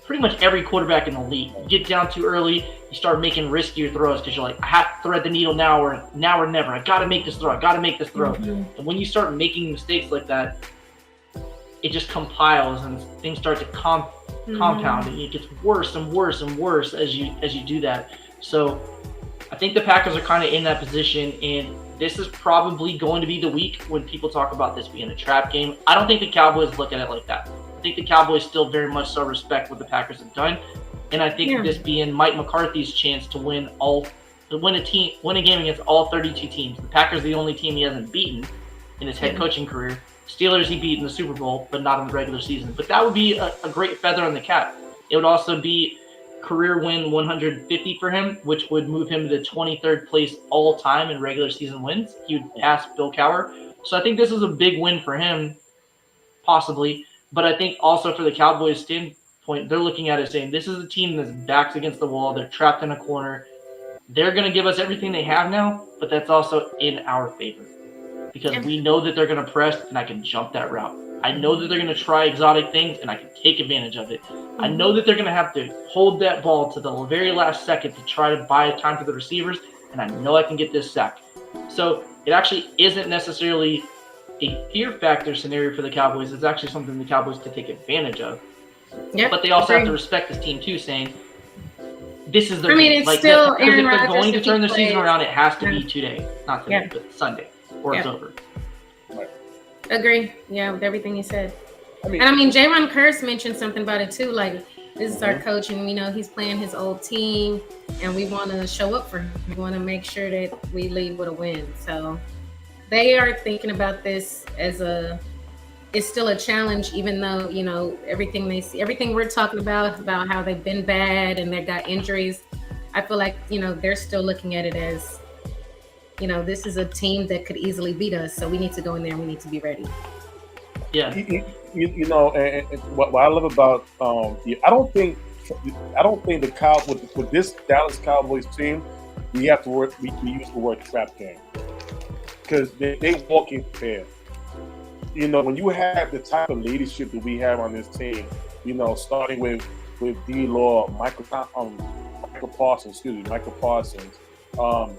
pretty much every quarterback in the league. You get down too early, you start making riskier throws because you're like, I have to thread the needle now or never. I got to make this throw. And when you start making mistakes like that, it just compiles and things start to compound, and it gets worse and worse and worse as you do that. So I think the Packers are kind of in that position, and this is probably going to be the week when people talk about this being a trap game. I don't think the Cowboys look at it like that. I think the Cowboys still very much so respect what the Packers have done, and I think this being Mike McCarthy's chance to win a game against all 32 teams. The Packers are the only team he hasn't beaten in his head coaching career. Steelers he beat in the Super Bowl, but not in the regular season. But that would be a great feather on the cap. It would also be career win 150 for him, which would move him to 23rd place all time in regular season wins. He would pass Bill Cowher. So I think this is a big win for him, possibly. But I think also for the Cowboys standpoint, they're looking at it saying, this is a team that's backs against the wall. They're trapped in a corner. They're going to give us everything they have now, but that's also in our favor. Because we know that they're going to press, and I can jump that route. I know that they're going to try exotic things, and I can take advantage of it. I know that they're going to have to hold that ball to the very last second to try to buy time for the receivers, and I know I can get this sack. So it actually isn't necessarily a fear factor scenario for the Cowboys. It's actually something the Cowboys could take advantage of. Yep, but they also have to respect this team, too, saying this is their game. It's like still because if they're going to turn their season around, it has to be today. Not today, but Sunday. Or it's over. Agree. Yeah, with everything you said. Jaron Curse mentioned something about it too. Like, this is our coach, and we know he's playing his old team, and we want to show up for him. We want to make sure that we leave with a win. So they are thinking about this as it's still a challenge, even though, everything they see, everything we're talking about how they've been bad and they've got injuries. I feel like, they're still looking at it as, this is a team that could easily beat us. So we need to go in there and we need to be ready. Yeah. And what I love about I don't think the Cowboys with this Dallas Cowboys team, we have to work. We use the word trap game because they walk in fair. When you have the type of leadership that we have on this team, starting with D-Law, Michael Parsons,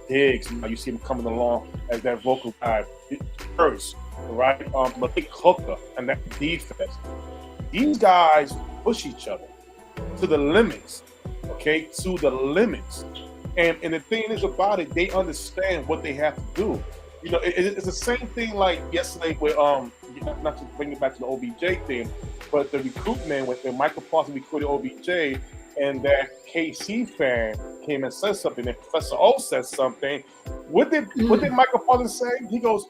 Diggs, you see him coming along as that vocal guy first, right? Malik Hooker and that defense. These guys push each other to the limits, okay? To the limits. And the thing is about it, they understand what they have to do. It's the same thing like yesterday with not to bring it back to the OBJ thing, but the recruitment when Michael Parsons recruited OBJ, and that KC fan came and said something, and Professor O said something. What did Michael Parsons say? He goes,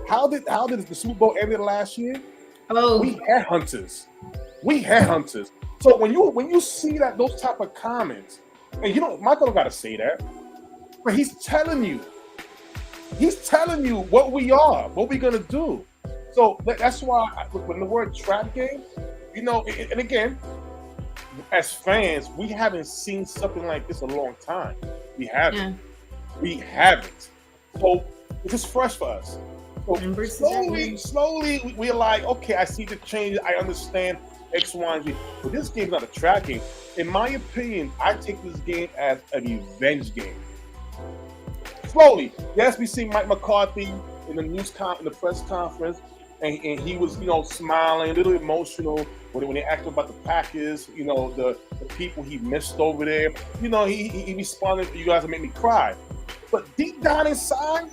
How did the Super Bowl end last year? Oh, we had hunters. So when you see those type of comments, and Michael don't gotta say that, but he's telling you what we are, what we're gonna do. So that's why when the word trap game, and again, as fans, we haven't seen something like this in a long time. We haven't. So it's just fresh for us. So slowly, we're like, okay, I see the change. I understand X, Y, and Z. But this game's not a trap game. In my opinion, I take this game as a revenge game. Slowly, yes, we see Mike McCarthy in the press conference, and he was, smiling, a little emotional when they asked about the Packers, the people he missed over there. He responded, "You guys make me cry." But deep down inside,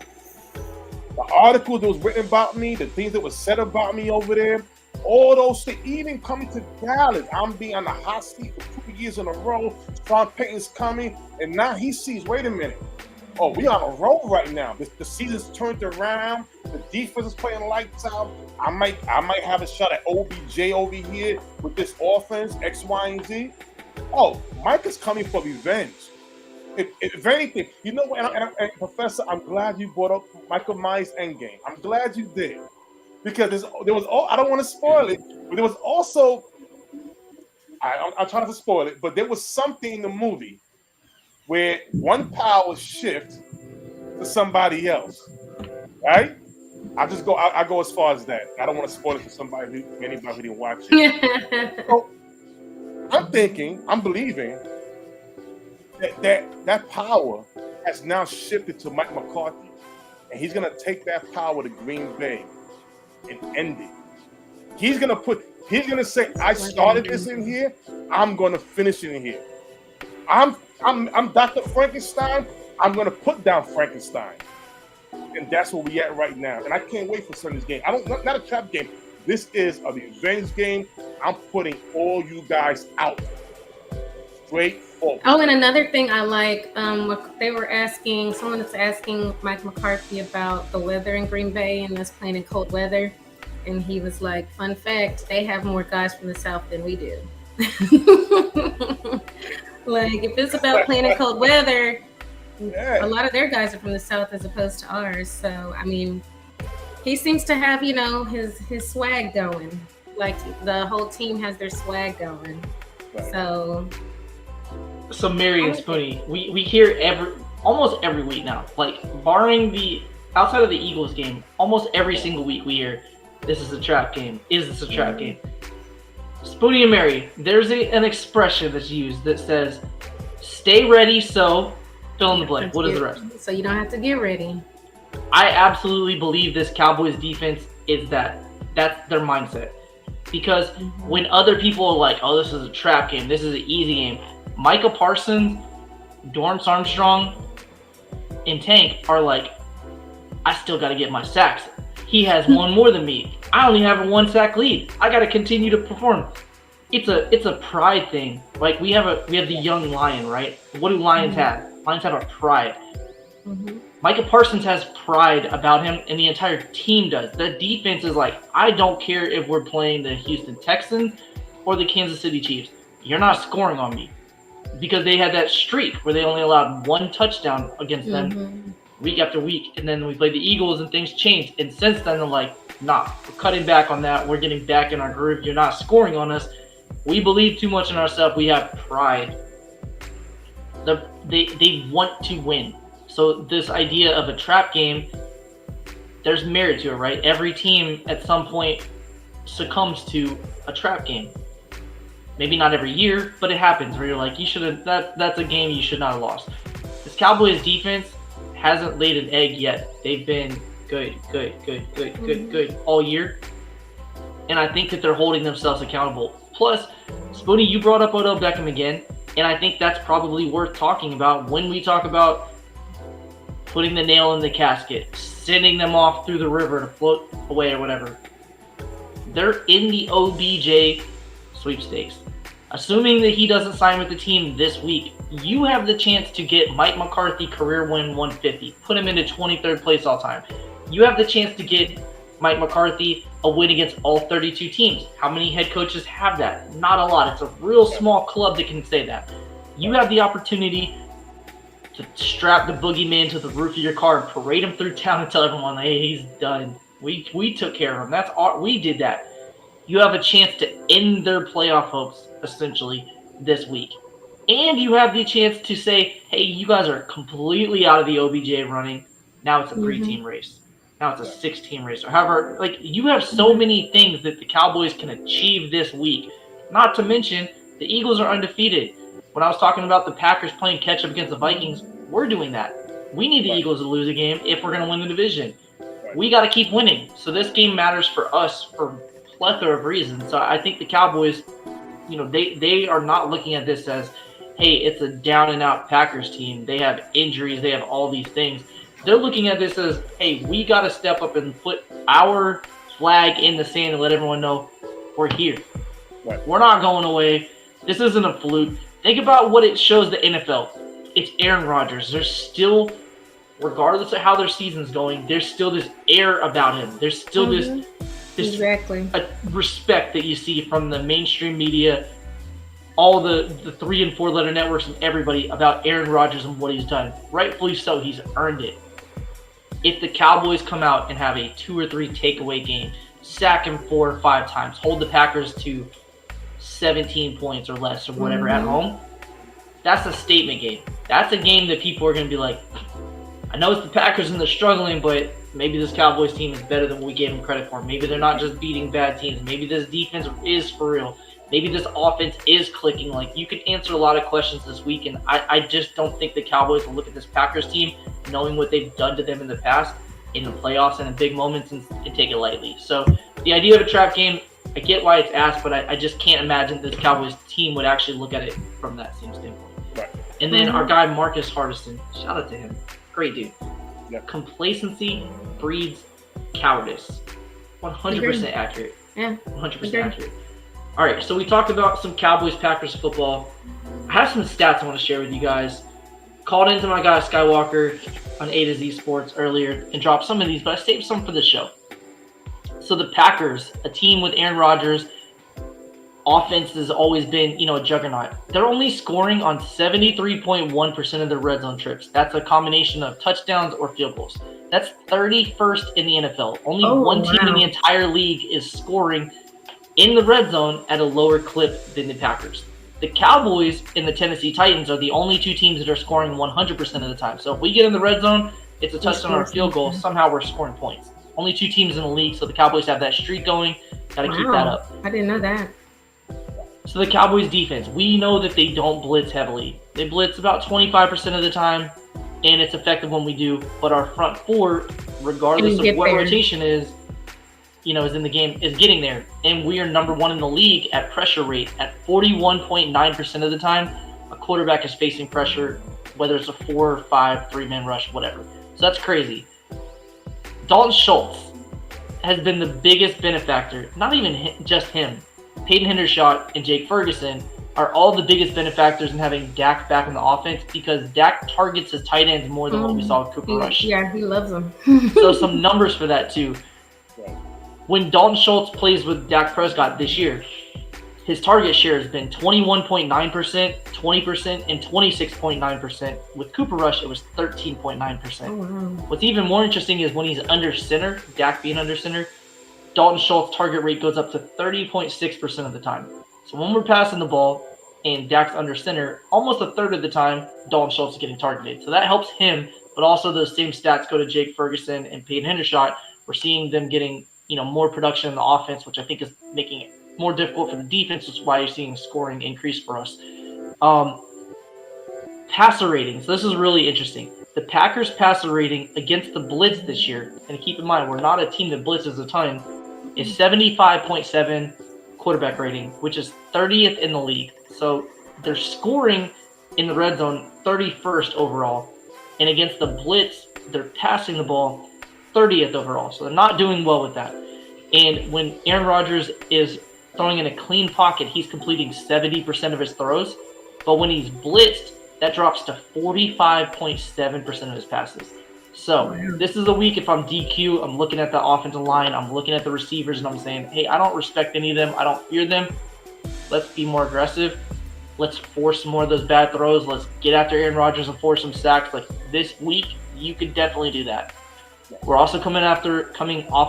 the article that was written about me, the things that were said about me over there, all those things, even coming to Dallas, I'm being on the hot seat for 2 years in a row. Sean Payton's coming, and now he sees, wait a minute. Oh, we on a roll right now. The season's turned around. The defense is playing lights out. I might have a shot at OBJ over here with this offense, X, Y, and Z. Oh, Mike is coming for revenge. If anything, and Professor, I'm glad you brought up Michael Myers' Endgame. I'm glad you did. Because there was I don't want to spoil it, but there was also, I'm trying not to spoil it, but there was something in the movie where one power shift to somebody else, right? I go as far as that. I don't want to spoil it for anybody who didn't watch it. So I'm believing that power has now shifted to Mike McCarthy, and he's gonna take that power to Green Bay and end it. He's gonna say, I started this in here, I'm gonna finish it in here. I'm Dr. Frankenstein. I'm gonna put down Frankenstein, and that's where we at right now. And I can't wait for Sunday's game. Not a trap game. This is a revenge game. I'm putting all you guys out. Straight forward. Oh, and another thing I like, someone was asking Mike McCarthy about the weather in Green Bay and us playing in cold weather, and he was like, "Fun fact: they have more guys from the South than we do." Like, if it's about playing in cold weather, a lot of their guys are from the South as opposed to ours. So, I mean, he seems to have, his swag going. Like, the whole team has their swag going. Right. So Mary and Spoonie, we hear almost every week now, like, barring outside of the Eagles game, almost every single week we hear, this is a trap game. Is this a trap game? Spoonie and Mary, there's an expression that's used that says, stay ready, so fill in the blank. What is the rest? So you don't have to get ready. I absolutely believe this Cowboys defense is that's their mindset. Because when other people are like, oh, this is a trap game, this is an easy game, Micah Parsons, Dorrance Armstrong, and Tank are like, I still got to get my sacks. He has one more than me. I only have a 1 sack lead. I got to continue to perform. It's a pride thing. Like we have the young lion, right? What do lions have? Lions have a pride. Mm-hmm. Micah Parsons has pride about him, and the entire team does. The defense is like, I don't care if we're playing the Houston Texans or the Kansas City Chiefs. You're not scoring on me. Because they had that streak where they only allowed 1 touchdown against them week after week. And then we played the Eagles and things changed. And since then, they're like, nah, we're cutting back on that. We're getting back in our groove. You're not scoring on us. We believe too much in ourselves. We have pride. They want to win. So this idea of a trap game, there's merit to it, right? Every team at some point succumbs to a trap game. Maybe not every year, but it happens where you're like, you should have. That's a game you should not have lost. This Cowboys defense hasn't laid an egg yet. They've been good all year, and I think that they're holding themselves accountable. Plus, Spoony, you brought up Odell Beckham again, and I think that's probably worth talking about when we talk about putting the nail in the casket, sending them off through the river to float away or whatever. They're in the OBJ sweepstakes. Assuming that he doesn't sign with the team this week, you have the chance to get Mike McCarthy career win 150. Put him into 23rd place all time. You have the chance to get Mike McCarthy a win against all 32 teams. How many head coaches have that? Not a lot. It's a real small club that can say that. You have the opportunity to strap the boogeyman to the roof of your car and parade him through town and tell everyone, hey, he's done. We took care of him. We did that. You have a chance to end their playoff hopes, essentially, this week. And you have the chance to say, hey, you guys are completely out of the OBJ running. Now it's a 3-team race. Now it's a 6-team race. Or however, like, you have so many things that the Cowboys can achieve this week. Not to mention, the Eagles are undefeated. When I was talking about the Packers playing catch-up against the Vikings, we're doing that. We need the Eagles to lose a game if we're going to win the division. We got to keep winning. So this game matters for us for plethora of reasons. So I think the Cowboys, they are not looking at this as, hey, it's a down and out Packers team. They have injuries. They have all these things. They're looking at this as, hey, we got to step up and put our flag in the sand and let everyone know we're here. We're not going away. This isn't a fluke. Think about what it shows the NFL. It's Aaron Rodgers. There's still, regardless of how their season's going, there's still this air about him. There's still this respect that you see from the mainstream media, all the 3 and 4 letter networks and everybody about Aaron Rodgers and what he's done. Rightfully so, he's earned it. If the Cowboys come out and have a 2 or 3 takeaway game, sack him 4 or 5 times, hold the Packers to 17 points or less or whatever at home, that's a statement game. That's a game that people are going to be like, I know it's the Packers and they're struggling, but maybe this Cowboys team is better than what we gave them credit for. Maybe they're not just beating bad teams. Maybe this defense is for real. Maybe this offense is clicking. Like, you could answer a lot of questions this week, and I just don't think the Cowboys will look at this Packers team, knowing what they've done to them in the past, in the playoffs and in big moments, and take it lightly. So the idea of a trap game, I get why it's asked, but I just can't imagine this Cowboys team would actually look at it from that same standpoint. Right. And then our guy Marcus Hardison, shout out to him. Great dude. Yep. Complacency breeds cowardice. 100% accurate. Yeah. 100% accurate. All right, so we talked about some Cowboys-Packers football. I have some stats I want to share with you guys. Called into my guy Skywalker on A to Z Sports earlier and dropped some of these, but I saved some for the show. So the Packers, a team with Aaron Rodgers, offense has always been, a juggernaut. They're only scoring on 73.1% of their red zone trips. That's a combination of touchdowns or field goals. That's 31st in the NFL. Only one team in the entire league is scoring in the red zone at a lower clip than the Packers. The Cowboys and the Tennessee Titans are the only 2 teams that are scoring 100% of the time. So if we get in the red zone, it's a touchdown or a field goal. Somehow we're scoring points. Only 2 teams in the league, so the Cowboys have that streak going. Got to keep that up. I didn't know that. So the Cowboys defense, we know that they don't blitz heavily. They blitz about 25% of the time, and it's effective when we do. But our front 4, regardless of what rotation is in the game, is getting there. And we are number 1 in the league at pressure rate at 41.9% of the time. A quarterback is facing pressure, whether it's a 4 or 5, 3-man rush, whatever. So that's crazy. Dalton Schultz has been the biggest benefactor. Not even just him. Peyton Hendershot and Jake Ferguson are all the biggest benefactors in having Dak back in the offense because Dak targets his tight ends more than what we saw with Cooper Rush. Yeah, he loves them. So some numbers for that too. When Dalton Schultz plays with Dak Prescott this year, his target share has been 21.9%, 20%, and 26.9%. With Cooper Rush, it was 13.9%. Oh, wow. What's even more interesting is when he's under center, Dak being under center, Dalton Schultz target rate goes up to 30.6% of the time. So when we're passing the ball and Dak's under center, almost a third of the time, Dalton Schultz is getting targeted. So that helps him, but also those same stats go to Jake Ferguson and Peyton Hendershot. We're seeing them getting, more production in the offense, which I think is making it more difficult for the defense, which is why you're seeing scoring increase for us. Passer ratings. This is really interesting. The Packers' passer rating against the blitz this year, and keep in mind, we're not a team that blitzes a ton, is 75.7 quarterback rating, which is 30th in the league. So they're scoring in the red zone 31st overall. And against the blitz, they're passing the ball 30th overall. So they're not doing well with that. And when Aaron Rodgers is throwing in a clean pocket, he's completing 70% of his throws. But when he's blitzed, that drops to 45.7% of his passes. So this is a week if I'm DQ, I'm looking at the offensive line, I'm looking at the receivers, and I'm saying, hey, I don't respect any of them. I don't fear them. Let's be more aggressive. Let's force more of those bad throws. Let's get after Aaron Rodgers and force some sacks. Like this week, you could definitely do that. We're also coming off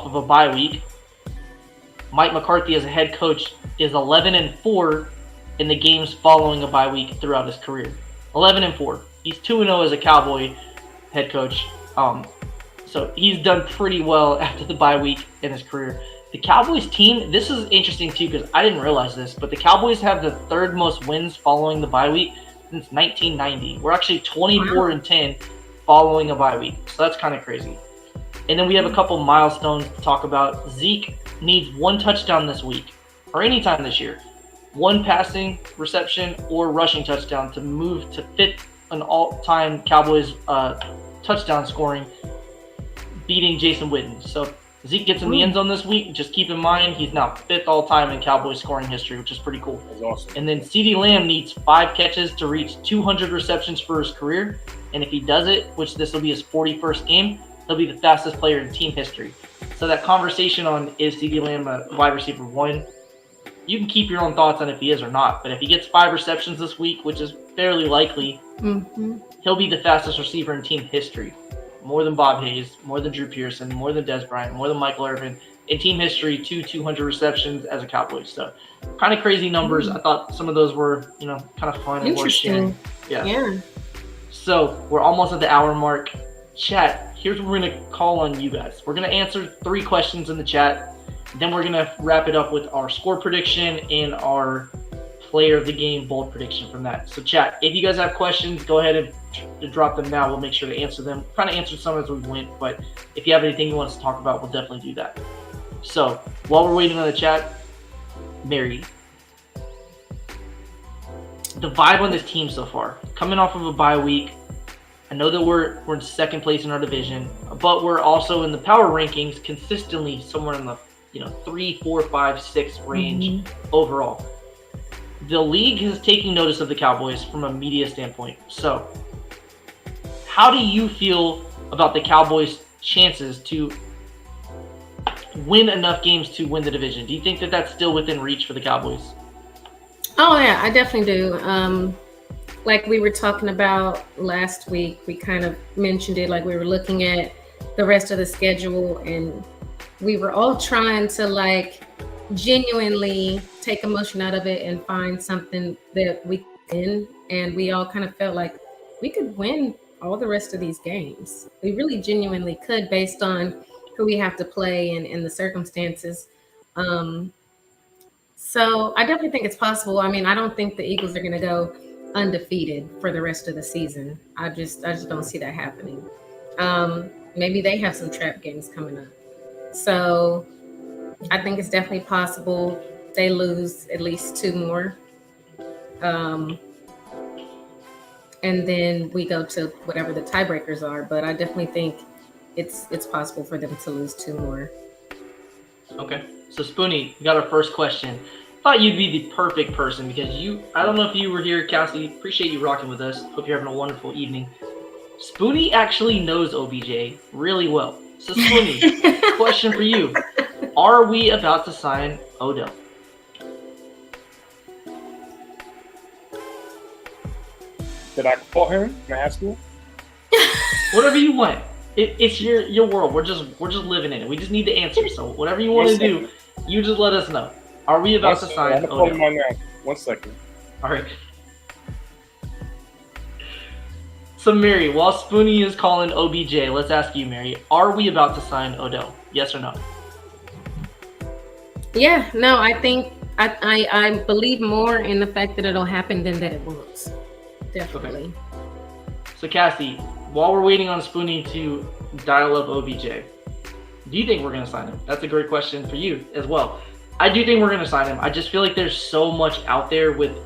of a bye week. Mike McCarthy as a head coach is 11-4 in the games following a bye week throughout his career. 11-4. He's 2-0 as a Cowboy head coach. So he's done pretty well after the bye week in his career. The Cowboys team, this is interesting too because I didn't realize this, but the Cowboys have the third most wins following the bye week since 1990. We're actually 24-10 following a bye week. So that's kind of crazy. And then we have a couple milestones to talk about. Zeke needs one touchdown this week or anytime this year. One passing reception or rushing touchdown to move to fifth in all-time Cowboys touchdown scoring, beating Jason Witten. So Zeke gets in the end zone this week. Just keep in mind he's now fifth all-time in Cowboys scoring history, which is pretty cool. That's awesome. And then CeeDee Lamb needs 5 catches to reach 200 receptions for his career. And if he does it, which this will be his 41st game, he'll be the fastest player in team history. So that conversation on is CeeDee Lamb a wide receiver 1, you can keep your own thoughts on if he is or not. But if he gets 5 receptions this week, which is fairly likely, he'll be the fastest receiver in team history. More than Bob Hayes, more than Drew Pearson, more than Des Bryant, more than Michael Irvin. In team history, 200 receptions as a Cowboy. So kind of crazy numbers. I thought some of those were, kind of fun and worth sharing. Yeah. So we're almost at the hour mark. Chat, here's what we're going to call on you guys. We're going to answer 3 questions in the chat. Then we're going to wrap it up with our score prediction and our player of the game bold prediction from that. So chat, if you guys have questions, go ahead and drop them now. We'll make sure to answer them. Kind of answered some as we went, but if you have anything you want us to talk about, we'll definitely do that. So while we're waiting on the chat, Mary, the vibe on this team so far, coming off of a bye week, I know that we're in second place in our division, but we're also in the power rankings consistently somewhere in the 3, 4, 5, 6 range overall. The league is taking notice of the Cowboys from a media standpoint. So how do you feel about the Cowboys' chances to win enough games to win the division? Do you think that that's still within reach for the Cowboys? Oh, yeah, I definitely do. Like we were talking about last week, we kind of mentioned it, like we were looking at the rest of the schedule and we were all trying to genuinely take emotion out of it and find something that we can. And we all kind of felt like we could win all the rest of these games. We really genuinely could based on who we have to play and the circumstances. So I definitely think it's possible. I mean, I don't think the Eagles are going to go undefeated for the rest of the season. I just don't see that happening. Maybe they have some trap games coming up. So I think it's definitely possible they lose at least 2 more. And then we go to whatever the tiebreakers are. But I definitely think it's possible for them to lose 2 more. Okay. So Spoonie, you got our first question. Thought you'd be the perfect person because I don't know if you were here, Cassie. Appreciate you rocking with us. Hope you're having a wonderful evening. Spoonie actually knows OBJ really well. So Spoonie, question for you. Are we about to sign Odell? Did I call him in high school? Whatever you want. It's your world. We're just living in it. We just need the answer. So whatever you want to do, you just let us know. Are we about to sign Odell? I'm calling now. 1 second. All right. So Mary, while Spoonie is calling OBJ, let's ask you, Mary, are we about to sign Odell? Yes or no? Yeah, no, I think I believe more in the fact that it'll happen than that it won't. Definitely. Okay. So Cassie, while we're waiting on Spoonie to dial up OBJ, do you think we're going to sign him? That's a great question for you as well. I do think we're going to sign him. I just feel like there's so much out there with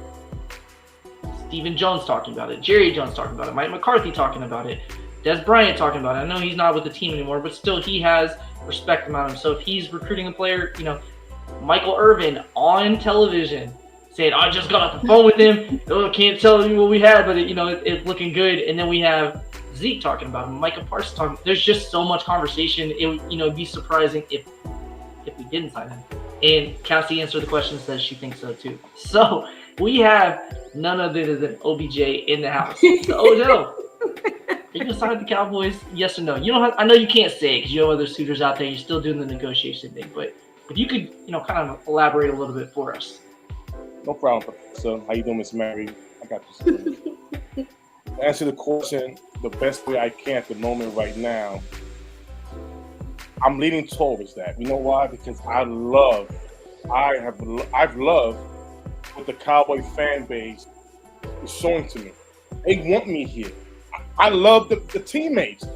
Stephen Jones talking about it, Jerry Jones talking about it, Mike McCarthy talking about it, Des Bryant talking about it. I know he's not with the team anymore, but still he has respect about him. So if he's recruiting a player, Michael Irvin on television saying, I just got off the phone with him. Oh, can't tell you what we had, but it's looking good. And then we have Zeke talking about him, Micah Parsons talking. There's just so much conversation. It'd be surprising if we didn't sign him. And Cassie answered the question, says she thinks so too. So we have none other than OBJ in the house. So Odell, are you gonna sign with the Cowboys? Yes or no? You don't have. I know you can't say it because you have other suitors out there. You're still doing the negotiation thing, but if you could, kind of elaborate a little bit for us. No problem, Professor. How you doing, Miss Mary? I got you. To answer the question the best way I can at the moment right now, I'm leaning towards that. You know why? Because I've loved what the Cowboy fan base is showing to me. They want me here. I love the teammates,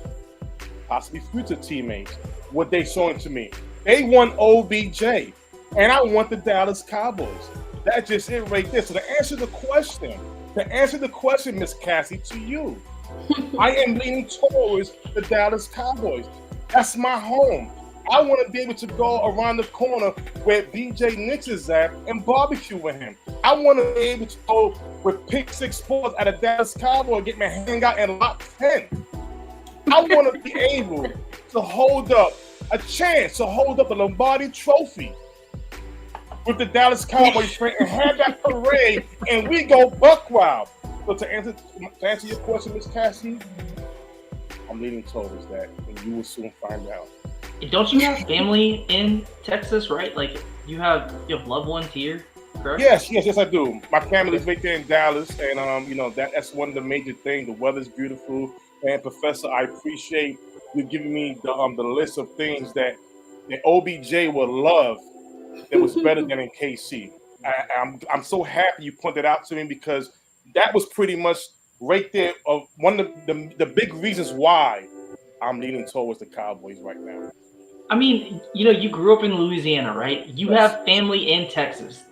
possibly future teammates, what they showing to me. They want OBJ, and I want the Dallas Cowboys. That's just it right there. So to answer the question, Miss Cassie, to you, I am leaning towards the Dallas Cowboys. That's my home. I want to be able to go around the corner where BJ Nix is at and barbecue with him. I want to be able to go with Pick 6 Sports at a Dallas Cowboy and get my hang out and lock 10. I want to be able to hold up a chance to hold up a Lombardi trophy with the Dallas Cowboys and have that parade, and we go buck wild. So to answer your question, Miss Cassie, I'm leaning towards that, and you will soon find out. Don't you have family in Texas, right? Like you have loved ones here, correct? Yes, I do. My family's right there in Dallas, and that's one of the major things. The weather's beautiful, and Professor, I appreciate you giving me the list of things that OBJ will love. That was better than in KC. I'm so happy you pointed out to me because that was pretty much right there of one of the big reasons why I'm leaning towards the Cowboys right now. I mean, you grew up in Louisiana, right? You have family in Texas.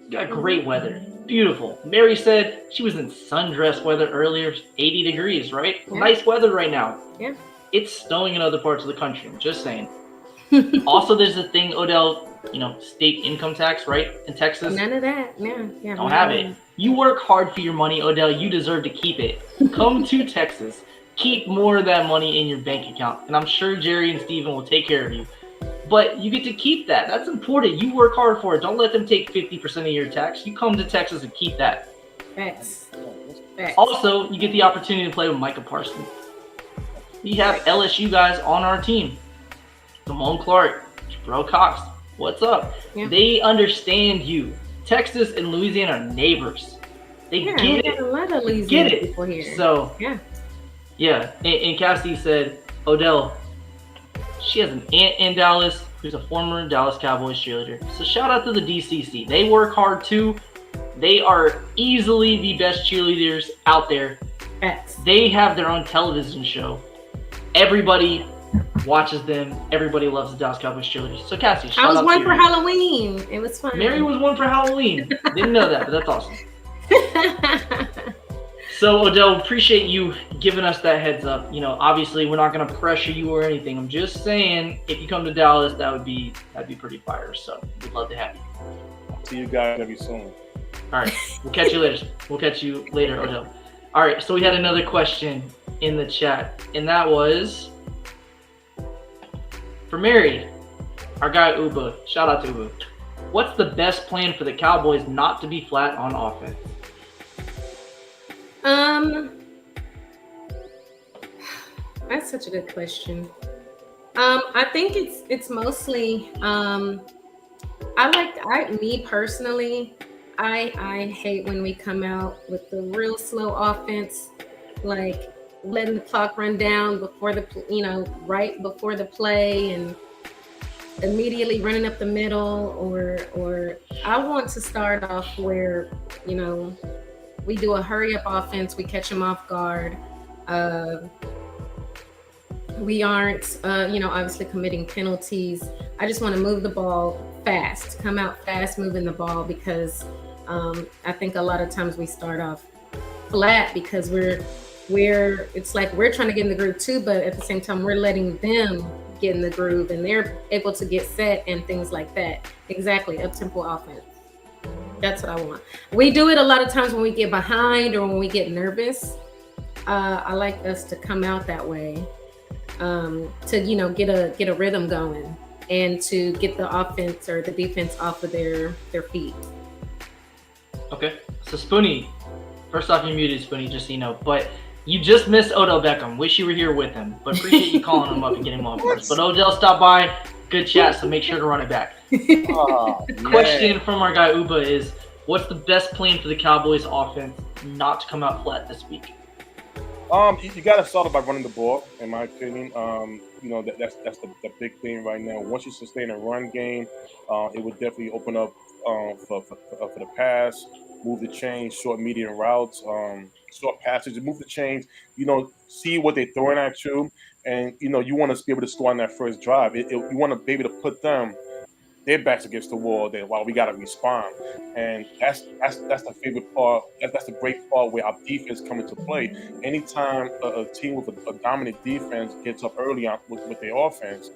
You got great weather. Beautiful. Mary said she was in sundress weather earlier, 80 degrees, right? Yeah. Nice weather right now. Yeah. It's snowing in other parts of the country. I'm just saying. Also, there's a thing, Odell, state income tax, right? In Texas. None of that. Yeah. Don't have it. You work hard for your money, Odell. You deserve to keep it. Come to Texas. Keep more of that money in your bank account. And I'm sure Jerry and Steven will take care of you. But you get to keep that. That's important. You work hard for it. Don't let them take 50% of your tax. You come to Texas and keep that. Thanks. Also, you get the opportunity to play with Micah Parsons. We have LSU guys on our team. Damone Clark, Jabril Cox. What's up? Yeah. They understand you. Texas and Louisiana are neighbors. They get it. A lot of Louisiana people here. So, yeah. And Cassie said, Odell, she has an aunt in Dallas who's a former Dallas Cowboys cheerleader. So shout out to the DCC. They work hard too. They are easily the best cheerleaders out there. Yes. They have their own television show. Everybody watches them. Everybody loves the Dallas Cowboys cheerleaders. So Cassie, shout out to you. I was one for Halloween. It was fun. Mary was one for Halloween. Didn't know that, but that's awesome. So, Odell, appreciate you giving us that heads up. You know, obviously, we're not going to pressure you or anything. I'm just saying, if you come to Dallas, that'd be pretty fire. So, we'd love to have you. See you guys very soon. All right, we'll catch you later. We'll catch you later, Odell. All right, so we had another question in the chat, and that was for Mary, our guy Uba. Shout out to Uba. What's the best plan for the Cowboys not to be flat on offense? That's such a good question. I think it's mostly me personally, I hate when we come out with the real slow offense, like letting the clock run down before right before the play and immediately running up the middle, or I want to start off where, we do a hurry up offense, we catch them off guard. We aren't, obviously committing penalties. I just want to move the ball fast, come out fast, moving the ball, because I think a lot of times we start off flat because it's like we're trying to get in the groove too, but at the same time we're letting them get in the groove and they're able to get set and things like that. Exactly, up-tempo offense. That's what I want. We do it a lot of times when we get behind or when we get nervous. I like us to come out that way, to get a rhythm going and to get the offense or the defense off of their feet. Okay, so Spoonie, first off, you're muted, Spoonie, just so you know, but you just missed Odell Beckham. Wish you were here with him, but appreciate you calling him up and getting him on first. But Odell stopped by, good chat, so make sure to run it back. Question from our guy Uba is, what's the best plan for the Cowboys offense not to come out flat this week? You got to start by running the ball, in my opinion. That's the big thing right now. Once you sustain a run game, it would definitely open up for the pass, move the chains, short, medium routes, short passes, move the chains. See what they're throwing at you, and you want to be able to score on that first drive. You want to be able to put their backs against the wall there while we got to respond. And that's the favorite part. That's the great part where our defense comes into play. Anytime a team with a dominant defense gets up early on with their offense,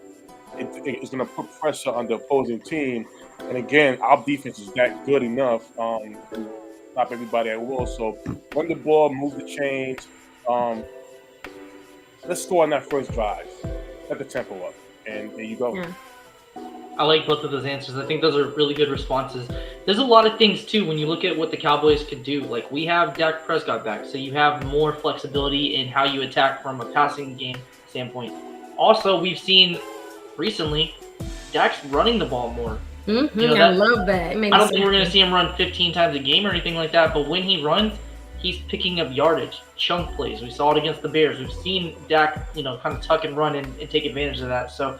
it's going to put pressure on the opposing team. And again, our defense is that good enough to stop everybody at will. So run the ball, move the chains. Let's score on that first drive. Set the tempo up. And there you go. Yeah. I like both of those answers. I think those are really good responses. There's a lot of things, too, when you look at what the Cowboys could do. Like, we have Dak Prescott back, so you have more flexibility in how you attack from a passing game standpoint. Also, we've seen recently Dak's running the ball more. Mm-hmm. I love that. I don't think we're going to see him run 15 times a game or anything like that, but when he runs, he's picking up yardage, chunk plays. We saw it against the Bears. We've seen Dak, kind of tuck and run and take advantage of that. So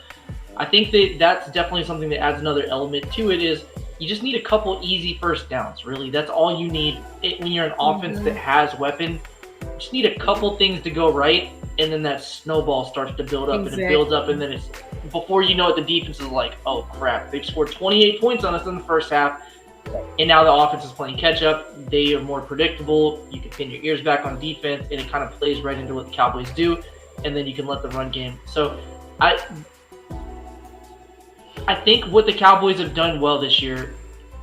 I think that's definitely something that adds another element to it. Is you just need a couple easy first downs, really. That's all you need when you're an offense that has weapons. You just need a couple things to go right, and then that snowball starts to build up, and it builds up, and then it's before you know it, the defense is like, oh, crap. They've scored 28 points on us in the first half, and now the offense is playing catch-up. They are more predictable. You can pin your ears back on defense, and it kind of plays right into what the Cowboys do, and then you can let the run game. So I think what the Cowboys have done well this year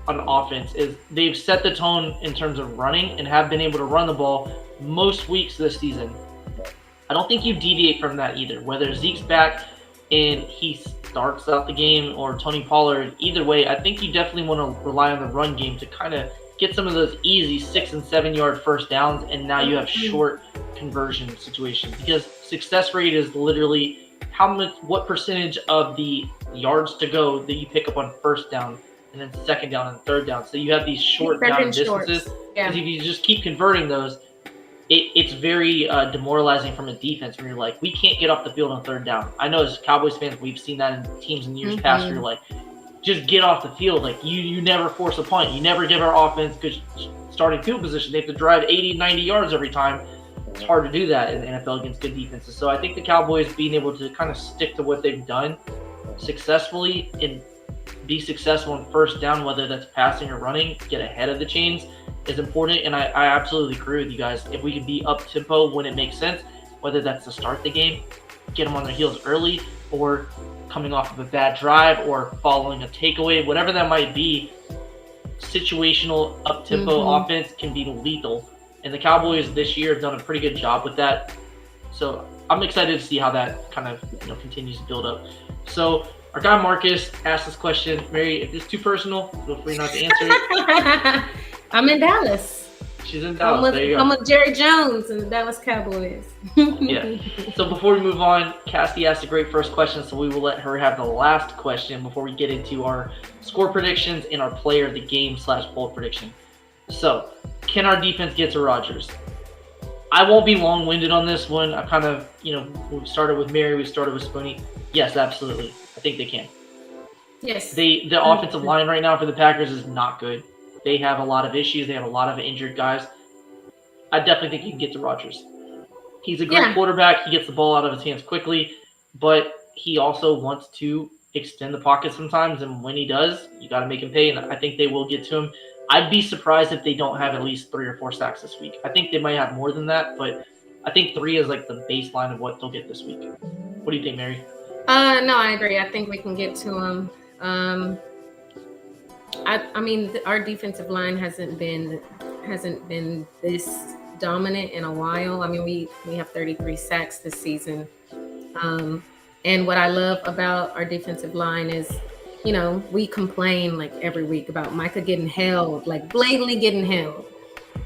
on offense is they've set the tone in terms of running and have been able to run the ball most weeks this season. I don't think you deviate from that either. Whether Zeke's back and he starts out the game or Tony Pollard, either way, I think you definitely want to rely on the run game to kind of get some of those easy 6 and 7 yard first downs, and now you have short conversion situations, because success rate is literally what percentage of the yards to go that you pick up on first down and then second down and third down. So you have these short down distances. Because if you just keep converting those, it's very demoralizing from a defense when you're like, we can't get off the field on third down. I know as Cowboys fans, we've seen that in teams in years past where you're like, just get off the field. Like, you never force a punt. You never give our offense good starting field position. They have to drive 80, 90 yards every time. It's hard to do that in the NFL against good defenses. So I think the Cowboys being able to kind of stick to what they've done successfully and be successful in first down, whether that's passing or running, get ahead of the chains, is important, and I absolutely agree with you guys. If we can be up tempo when it makes sense, whether that's to start the game, get them on their heels early, or coming off of a bad drive, or following a takeaway, whatever that might be, situational up tempo offense can be lethal. And the Cowboys this year have done a pretty good job with that. So I'm excited to see how that kind of continues to build up. So our guy Marcus asked this question. Mary, if it's too personal, feel free not to answer it. I'm in Dallas. She's in Dallas. I'm with Jerry Jones and the Dallas Cowboys. Yeah. So before we move on, Cassie asked a great first question, so we will let her have the last question before we get into our score predictions and our player of the game / bold prediction. So, can our defense get to Rodgers? I won't be long-winded on this one. I kind of, we started with Mary, we started with Spoonie. Yes, absolutely. I think they can. Yes. The offensive line right now for the Packers is not good. They have a lot of issues. They have a lot of injured guys. I definitely think he can get to Rodgers. He's a great quarterback. He gets the ball out of his hands quickly, but he also wants to extend the pocket sometimes, and when he does, you got to make him pay, and I think they will get to him. I'd be surprised if they don't have at least 3 or 4 sacks this week. I think they might have more than that, but I think 3 is like the baseline of what they'll get this week. What do you think, Mary? No, I agree. I think we can get to him. I mean, our defensive line hasn't been this dominant in a while. I mean, we have 33 sacks this season. And what I love about our defensive line is, we complain like every week about Micah getting held, like blatantly getting held.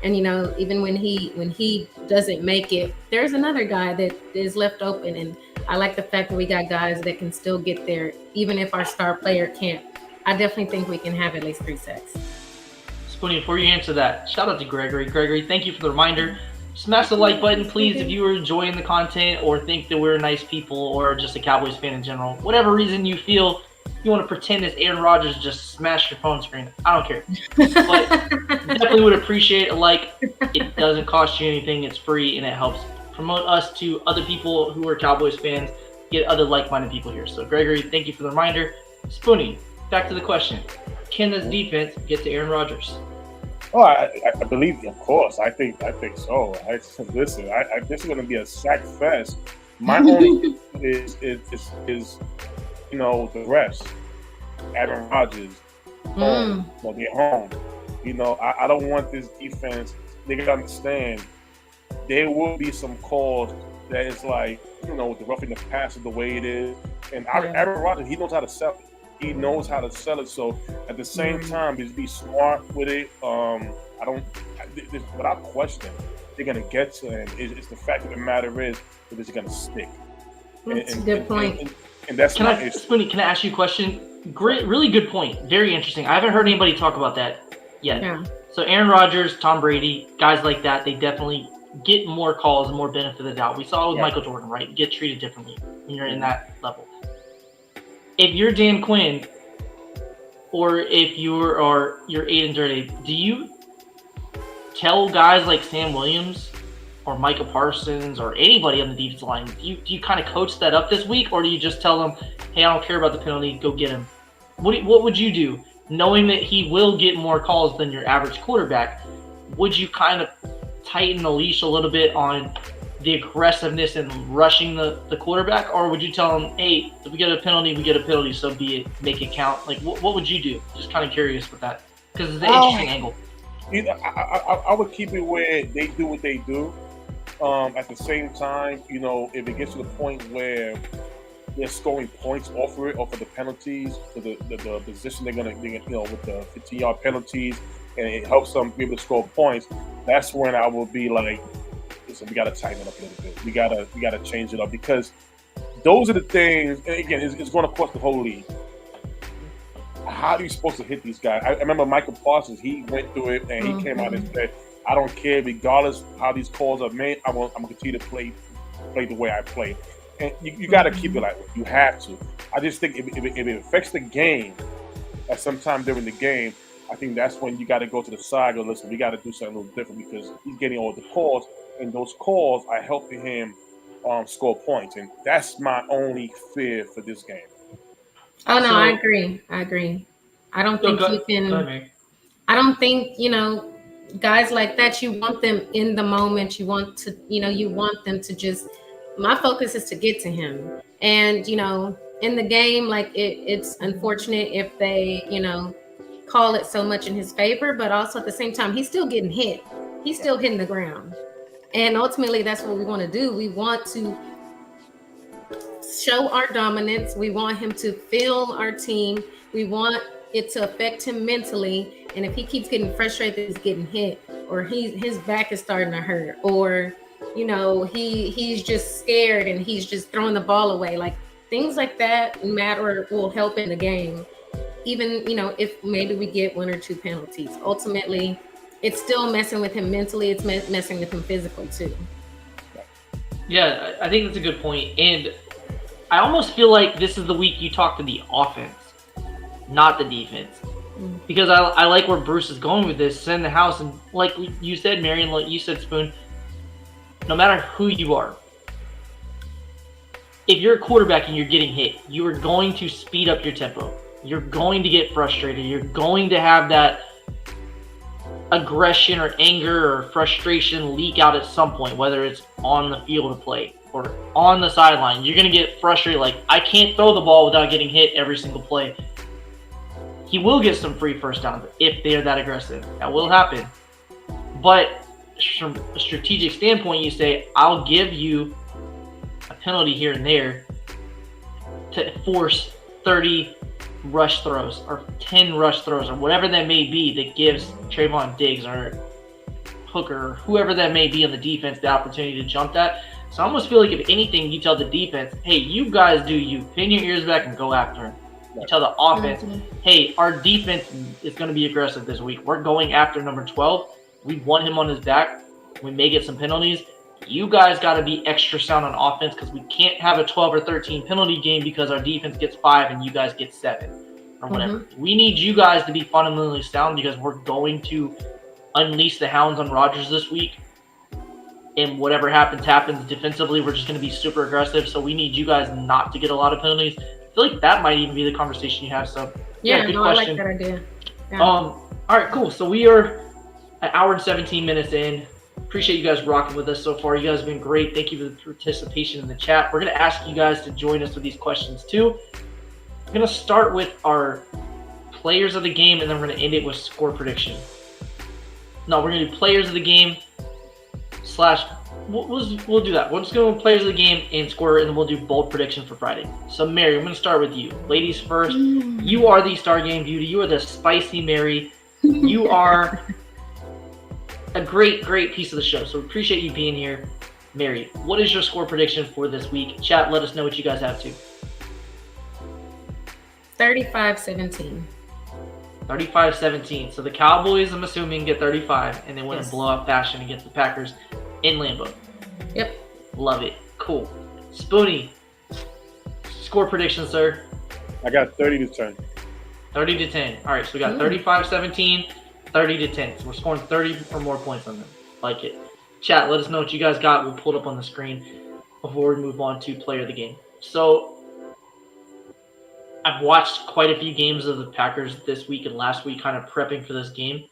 And, even when he doesn't make it, there's another guy that is left open. And I like the fact that we got guys that can still get there, even if our star player can't. I definitely think we can have at least 3 sacks. Spoonie, before you answer that, shout out to Gregory. Gregory, thank you for the reminder. Smash the like button, please, if you are enjoying the content or think that we're nice people or just a Cowboys fan in general. Whatever reason you feel you want to pretend it's Aaron Rodgers, just smash your phone screen. I don't care. But definitely would appreciate a like. It doesn't cost you anything. It's free, and it helps promote us to other people who are Cowboys fans, get other like-minded people here. So, Gregory, thank you for the reminder. Spoonie, back to the question. Can this defense get to Aaron Rodgers? Oh, I believe, of course. I think so. Listen, this is going to be a sack fest. My only is the rest. Aaron Rodgers, home, they're home. I don't want this defense. They got to understand there will be some calls that is like, with the roughing the passer the way it is. And Aaron Rodgers, he knows how to sell it. He knows how to sell it. So at the same time, just be smart with it. Without question, they're gonna get to him. It's the fact of the matter is that it's gonna stick. That's a good point. And that's Spoonie, can I ask you a question? Great, really good point. Very interesting. I haven't heard anybody talk about that yet. Yeah. So Aaron Rodgers, Tom Brady, guys like that, they definitely get more calls and more benefit of the doubt. We saw it with Michael Jordan, right? You get treated differently when you're in that level. If you're Dan Quinn, or if you're Aiden and Dirty, do you tell guys like Sam Williams or Micah Parsons or anybody on the defensive line, do you kind of coach that up this week, or do you just tell them, hey, I don't care about the penalty, go get him? What would you do, knowing that he will get more calls than your average quarterback? Would you kind of tighten the leash a little bit on the aggressiveness and rushing the quarterback, or would you tell them, hey, if we get a penalty, so be it, make it count? Like, what would you do? Just kind of curious with that, because it's an interesting angle. I would keep it where they do what they do. At the same time, if it gets to the point where they're scoring points off of the penalties, to the position they're gonna with the 15-yard penalties, and it helps them be able to score points, that's when I will be like, listen, we got to tighten it up a little bit. We gotta change it up, because those are the things. And again, it's going to cost the whole league. How are you supposed to hit these guys? I remember Michael Parsons. He went through it, and he came out and said, "I don't care, regardless how these calls are made. I'm gonna continue to play the way I play." And you got to keep it like that. You have to. I just think if it affects the game at some time during the game, I think that's when you got to go to the side and go, listen, we got to do something a little different, because he's getting all the calls, and those calls are helping him score points. And that's my only fear for this game. Oh, no, I agree. I don't think you can. I don't think, guys like that, you want them in the moment. You want them to just, my focus is to get to him. And, in the game, like it's unfortunate if they, call it so much in his favor, but also at the same time, he's still getting hit. He's still hitting the ground. And ultimately, that's what we want to do. We want to show our dominance. We want him to feel our team. We want it to affect him mentally. And if he keeps getting frustrated that he's getting hit, or his back is starting to hurt, or he's just scared and he's just throwing the ball away, like things like that matter, will help in the game. Even if maybe we get 1 or 2 penalties, ultimately it's still messing with him mentally. It's messing with him physically too. Yeah, I think that's a good point. And I almost feel like this is the week you talk to the offense, not the defense. Because I like where Bruce is going with this. Send the house. And like you said, Marion, like you said, Spoon, no matter who you are, if you're a quarterback and you're getting hit, you are going to speed up your tempo. You're going to get frustrated. You're going to have that aggression or anger or frustration leak out at some point, whether it's on the field of play or on the sideline. You're going to get frustrated, like, I can't throw the ball without getting hit every single play. He will get some free first downs if they're that aggressive. That will happen. But from a strategic standpoint, you say, I'll give you a penalty here and there to force 30 rush throws or 10 rush throws or whatever that may be that gives Trayvon Diggs or Hooker or whoever that may be on the defense the opportunity to jump that. So I almost feel like if anything, you tell the defense, hey, you guys do you. Pin your ears back and go after him. You tell the offense, hey, our defense is going to be aggressive this week. We're going after number 12. We want him on his back. We may get some penalties. You guys got to be extra sound on offense because we can't have a 12 or 13 penalty game because our defense gets 5 and you guys get 7 or whatever. We need you guys to be fundamentally sound because we're going to unleash the hounds on Rodgers this week. And whatever happens defensively. We're just going to be super aggressive. So we need you guys not to get a lot of penalties. I feel like that might even be the conversation you have. So yeah, good question. I like that idea. Yeah. All right, cool. So we are an hour and 17 minutes in. Appreciate you guys rocking with us so far. You guys have been great. Thank you for the participation in the chat. We're going to ask you guys to join us with these questions too. We're going to start with our players of the game, and then we're going to end it with score prediction. No, we're going to do players of the game / we'll do that. We'll just go with players of the game and score, and then we'll do bold prediction for Friday. So, Mary, I'm going to start with you. Ladies first. You are the Star Game Beauty. You are the spicy Mary. You are a great piece of the show. So, we appreciate you being here. Mary, what is your score prediction for this week? Chat, let us know what you guys have too. 35-17. 35-17. So the Cowboys, I'm assuming, get 35 and they win in blowout fashion against the Packers in Lambeau. Yep. Love it. Cool. Spoonie, score prediction, sir. I got 30-10. 30-10. All right, so we got 35-17, 30-10. So we're scoring 30 or more points on them. Like it. Chat, let us know what you guys got. We'll pull it up on the screen before we move on to player of the game. So I've watched quite a few games of the Packers this week and last week, kind of prepping for this game.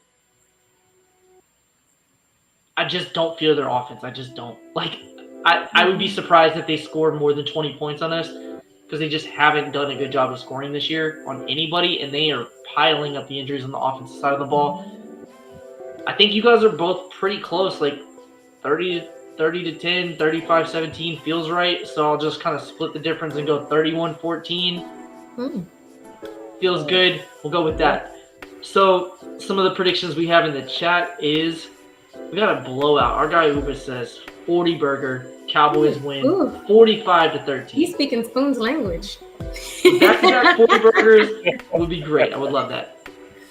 I just don't feel their offense. I just don't. Like, I would be surprised if they scored more than 20 points on us because they just haven't done a good job of scoring this year on anybody, and they are piling up the injuries on the offensive side of the ball. I think you guys are both pretty close, like 30-10, 35-17 feels right. So I'll just kind of split the difference and go 31-14. Feels good. We'll go with that. So some of the predictions we have in the chat is we got a blowout. Our guy Uber says 40 burger. Cowboys win 45-13. He's speaking Spoon's language. Back-to-back 40 burgers would be great. I would love that.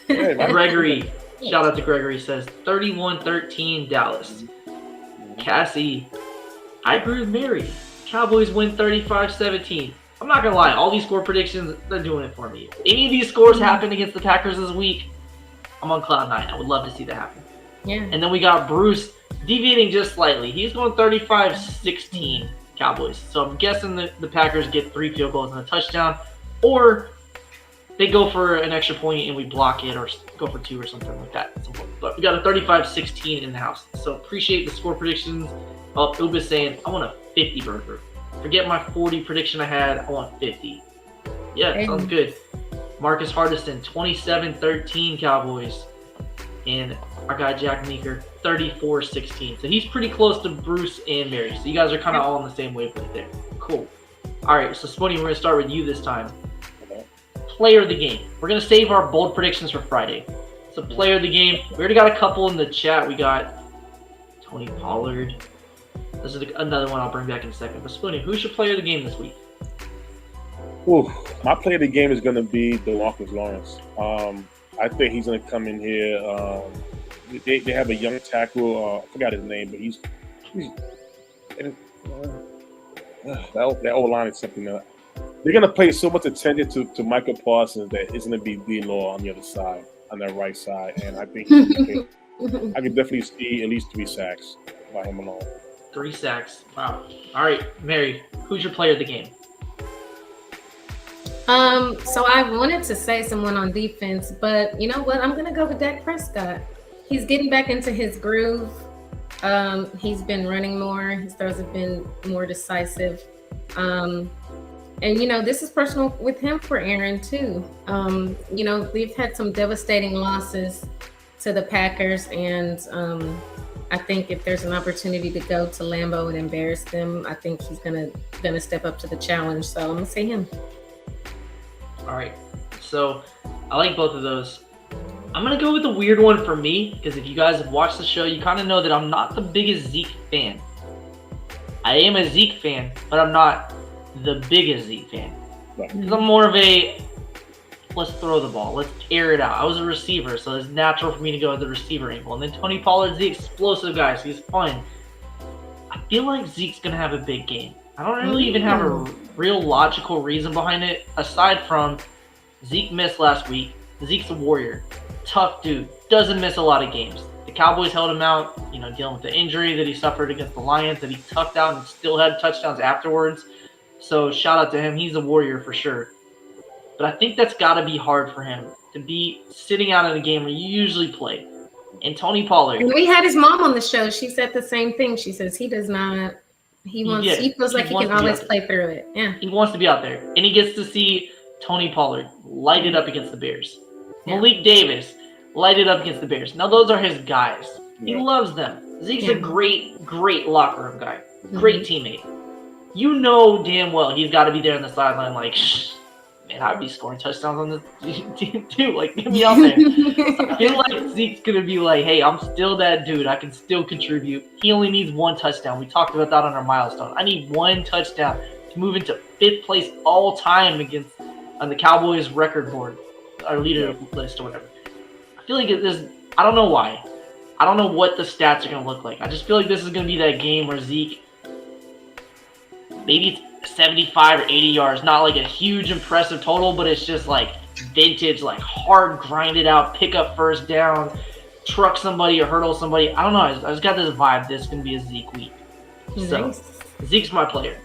Gregory, shout out to Gregory, says 31-13 Dallas. Cassie, I agree with Mary. Cowboys win 35-17. I'm not going to lie. All these score predictions, they're doing it for me. If any of these scores happen against the Packers this week, I'm on cloud 9. I would love to see that happen. Yeah. And then we got Bruce deviating just slightly. He's going 35-16 Cowboys. So I'm guessing the Packers get 3 field goals and a touchdown. Or they go for an extra point and we block it or go for 2 or something like that. But we got a 35-16 in the house. So appreciate the score predictions. Uba's saying, I want a 50 burger. Forget my 40 prediction I had. I want 50. Yeah, sounds good. Marcus Hardison, 27-13 Cowboys. And our guy Jack Meeker, 34-16. So he's pretty close to Bruce and Mary. So you guys are kind of all on the same wavelength there. Cool. All right, so Spodey, we're going to start with you this time. Player of the game. We're going to save our bold predictions for Friday. So player of the game. We already got a couple in the chat. We got Tony Pollard. This is another one I'll bring back in a second. But Spodey, who's your player of the game this week? Ooh, my player of the game is going to be DeMarcus Lawrence. I think he's going to come in here. They have a young tackle. I forgot his name, but he's that old line is something that they're going to pay so much attention to Michael Parsons that it's going to be D-Law on the other side, on that right side. And I think I can definitely see at least 3 sacks by him alone. 3 sacks. Wow. All right, Mary, who's your player of the game? So I wanted to say someone on defense, but you know what? I'm gonna go with Dak Prescott. He's getting back into his groove. He's been running more. His throws have been more decisive. And you know, this is personal with him for Aaron too. You know, they've had some devastating losses to the Packers, and I think if there's an opportunity to go to Lambeau and embarrass them, I think he's gonna step up to the challenge. So I'm gonna say him. All right, so I like both of those. I'm going to go with the weird one for me, because if you guys have watched the show, you kind of know that I'm not the biggest Zeke fan. I am a Zeke fan, but I'm not the biggest Zeke fan. Because I'm more of a, let's throw the ball, let's air it out. I was a receiver, so it's natural for me to go with the receiver angle. And then Tony Pollard's the explosive guy, so he's fun. I feel like Zeke's going to have a big game. I don't really even have a real logical reason behind it, aside from Zeke missed last week. Zeke's a warrior. Tough dude. Doesn't miss a lot of games. The Cowboys held him out, you know, dealing with the injury that he suffered against the Lions, that he tucked out and still had touchdowns afterwards. So shout out to him. He's a warrior for sure. But I think that's got to be hard for him to be sitting out in a game where you usually play. And Tony Pollard. We had his mom on the show. She said the same thing. She says he does not. He feels like he can always play through it. Yeah. He wants to be out there. And he gets to see Tony Pollard light it up against the Bears. Yeah. Malik Davis light it up against the Bears. Now, those are his guys. He loves them. Zeke's a great, great locker room guy. Great teammate. You know damn well he's got to be there on the sideline like, man, I'd be scoring touchdowns on this team too. Like, get me out there. I feel like Zeke's going to be like, hey, I'm still that dude. I can still contribute. He only needs 1 touchdown. We talked about that on our milestone. I need 1 touchdown to move into 5th place all time on the Cowboys record board, our leader list or whatever. I feel like I don't know why. I don't know what the stats are going to look like. I just feel like this is going to be that game where Zeke, maybe it's 75 or 80 yards, not like a huge impressive total, but it's just like vintage, like hard grinded out, pick up first down, truck somebody or hurdle somebody. I don't know. I just got this vibe this is going to be a Zeke week. So Zeke's my player.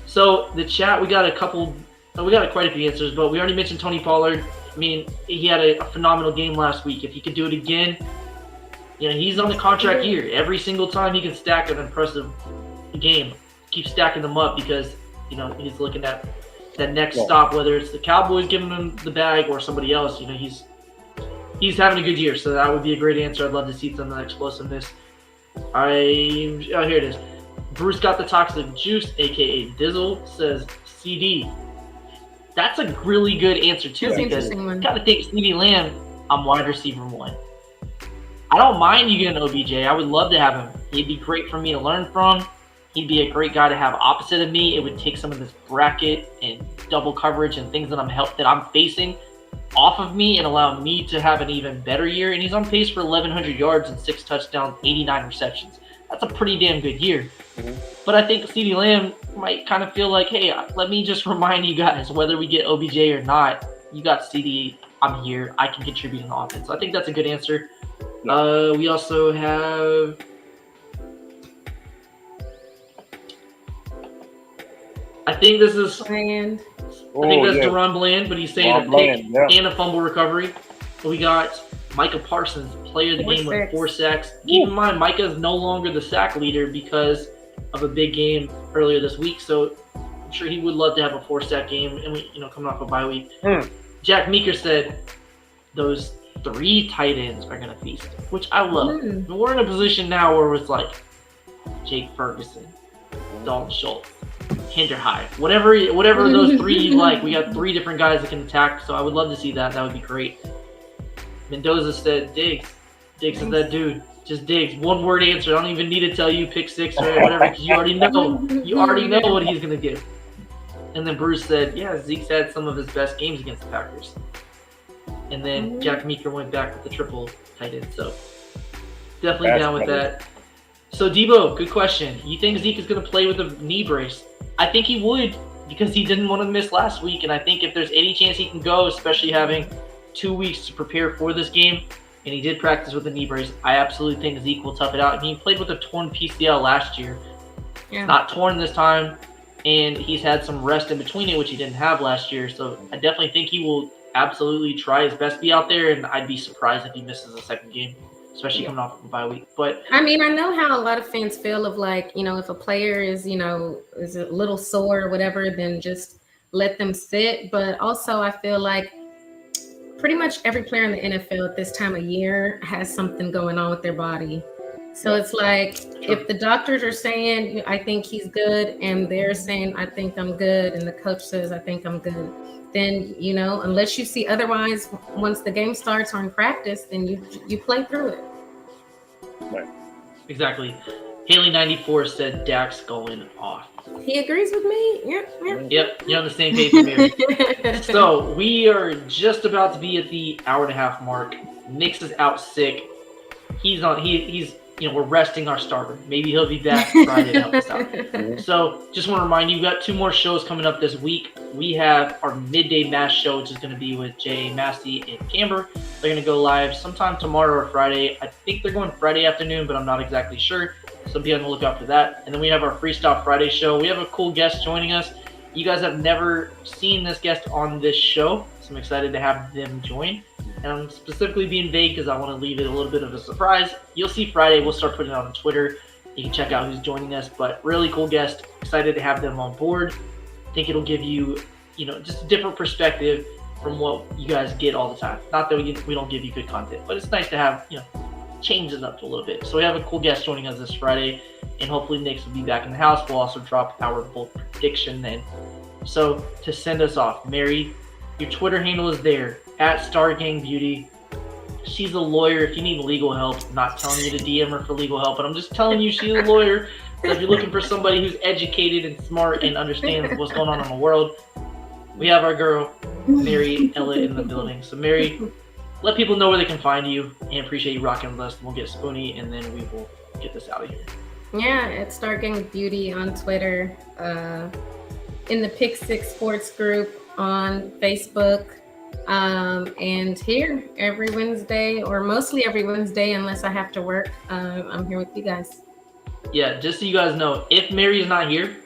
So the chat, we got quite a few answers, but we already mentioned Tony Pollard. I mean, he had a phenomenal game last week. If he could do it again, you know, he's on the contract year. Every single time he can stack an impressive game, keep stacking them up because, you know, he's looking at that next stop, whether it's the Cowboys giving him the bag or somebody else. You know, he's having a good year, so that would be a great answer. I'd love to see some of that explosiveness. Here it is. Bruce got the toxic juice, aka Dizzle, says CD. That's a really good answer too, because you gotta think CD Lamb, I'm wide receiver 1. I don't mind you getting OBJ. I would love to have him. He'd be great for me to learn from. He'd be a great guy to have opposite of me. It would take some of this bracket and double coverage and things that I'm facing off of me and allow me to have an even better year. And he's on pace for 1,100 yards and 6 touchdowns, 89 receptions. That's a pretty damn good year. But I think CeeDee Lamb might kind of feel like, hey, let me just remind you guys, whether we get OBJ or not, you got CD, I'm here, I can contribute in the offense. So I think that's a good answer. We also have I think this is I think that's Deron Bland, but he's saying a pick and a fumble recovery. We got Micah Parsons, player of the game with 4 sacks. Keep in mind, Micah is no longer the sack leader because of a big game earlier this week. So I'm sure he would love to have a 4-sack game, and we, coming off a bye week. Jack Meeker said those 3 tight ends are going to feast, which I love. We're in a position now where it's like Jake Ferguson, Dalton Schultz, Hinderhide, whatever those 3 you like. We got 3 different guys that can attack, so I would love to see that. That would be great. Mendoza said Diggs. Diggs is that dude. Just Diggs. 1-word answer. I don't even need to tell you pick 6 or whatever because you already know. You already know what he's going to do. And then Bruce said, yeah, Zeke's had some of his best games against the Packers. And then Jack Meeker went back with the triple tight end. So definitely down with that. So Debo, good question. You think Zeke is going to play with a knee brace? I think he would because he didn't want to miss last week. And I think if there's any chance he can go, especially having 2 weeks to prepare for this game, and he did practice with a knee brace, I absolutely think Zeke will tough it out. And he played with a torn PCL last year. Yeah. Not torn this time, and he's had some rest in between it, which he didn't have last year. So I definitely think he will absolutely try his best to be out there, and I'd be surprised if he misses a second game, especially coming off of a bye week. But I mean, I know how a lot of fans feel of like, if a player is, is a little sore or whatever, then just let them sit. But also I feel like pretty much every player in the NFL at this time of year has something going on with their body. So it's like if the doctors are saying, I think he's good, and they're saying, I think I'm good, and the coach says, I think I'm good, then, unless you see otherwise, once the game starts or in practice, then you play through it. Right. Exactly. Haley94 said Dak's going off. He agrees with me. Yep. You're on the same page, Mary. So we are just about to be at the hour-and-a-half mark. Nix is out sick. He's we're resting our starter. Maybe he'll be back Friday to help us out. So just want to remind you, we've got 2 more shows coming up this week. We have our midday mass show, which is going to be with Jay Massey and Camber. They're going to go live sometime tomorrow or Friday. I think they're going Friday afternoon, but I'm not exactly sure. So be on the lookout for that. And then we have our Freestyle Friday show. We have a cool guest joining us. You guys have never seen this guest on this show, so I'm excited to have them join. And I'm specifically being vague because I want to leave it a little bit of a surprise. You'll see Friday. We'll start putting it on Twitter. You can check out who's joining us. But really cool guest. Excited to have them on board. I think it'll give you, just a different perspective from what you guys get all the time. Not that we don't give you good content, but it's nice to have, change it up a little bit. So we have a cool guest joining us this Friday, and hopefully Nix will be back in the house. We'll also drop our bold prediction then. So to send us off, Mary, your Twitter handle is there, @StarGangBeauty. She's a lawyer. If you need legal help, I'm not telling you to DM her for legal help, but I'm just telling you she's a lawyer. So if you're looking for somebody who's educated and smart and understands what's going on in the world, we have our girl, Mary Ella, in the building. So Mary, let people know where they can find you, and appreciate you rocking with us. We'll get Spoonie, and then we will get this out of here. Yeah, it's StarGangBeauty on Twitter, in the Pick 6 Sports group on Facebook, and here every Wednesday, or mostly every Wednesday, unless I have to work. I'm here with you guys. Yeah, just so you guys know, if Mary's not here,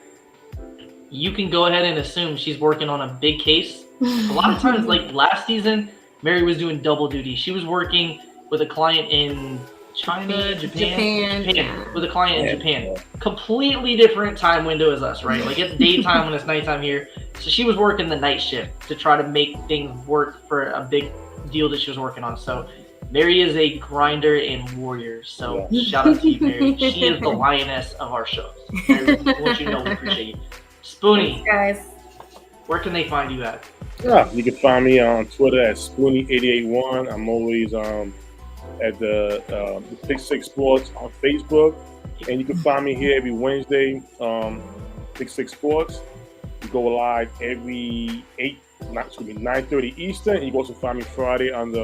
you can go ahead and assume she's working on a big case. A lot of times, like last season, Mary was doing double duty. She was working with a client in China, Japan. Yeah. With a client in Japan. Completely different time window as us, right? Like it's daytime when it's nighttime here. So she was working the night shift to try to make things work for a big deal that she was working on. So Mary is a grinder and warrior. So shout out to you, Mary. She is the lioness of our shows. Mary, I want you to know we appreciate you. Spoonie, thanks, guys. Where can they find you at? Yeah, you can find me on Twitter at Spoonie881. I'm always at the Pick 6 Sports on Facebook, and you can find me here every Wednesday, Pick 6 Sports. We go live every 9:30 Eastern, and you can also find me Friday on the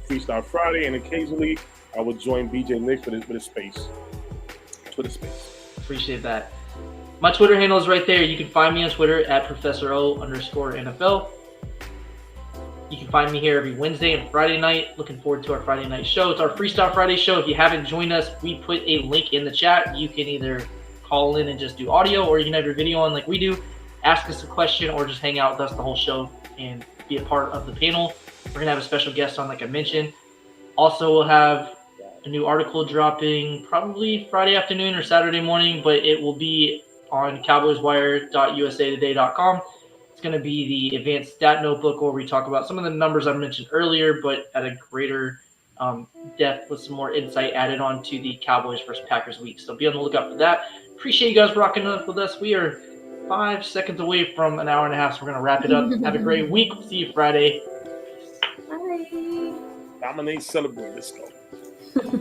Freestyle Friday, and occasionally I will join BJ Nix for the space. Twitter space. Appreciate that. My Twitter handle is right there. You can find me on Twitter at ProfessorO_NFL. You can find me here every Wednesday and Friday night. Looking forward to our Friday night show. It's our Freestyle Friday show. If you haven't joined us, we put a link in the chat. You can either call in and just do audio, or you can have your video on like we do. ask us a question or just hang out with us the whole show and be a part of the panel. We're going to have a special guest on, like I mentioned. Also, we'll have a new article dropping probably Friday afternoon or Saturday morning, but it will be on cowboyswire.usatoday.com. It's going to be the advanced stat notebook where we talk about some of the numbers I mentioned earlier, but at a greater depth with some more insight added on to the Cowboys versus Packers week. So be on the lookout for that. Appreciate you guys rocking up with us. We are 5 seconds away from an hour and a half, so we're going to wrap it up. Have a great week. We'll see you Friday. Bye. Dominate, celebrate. Let's go.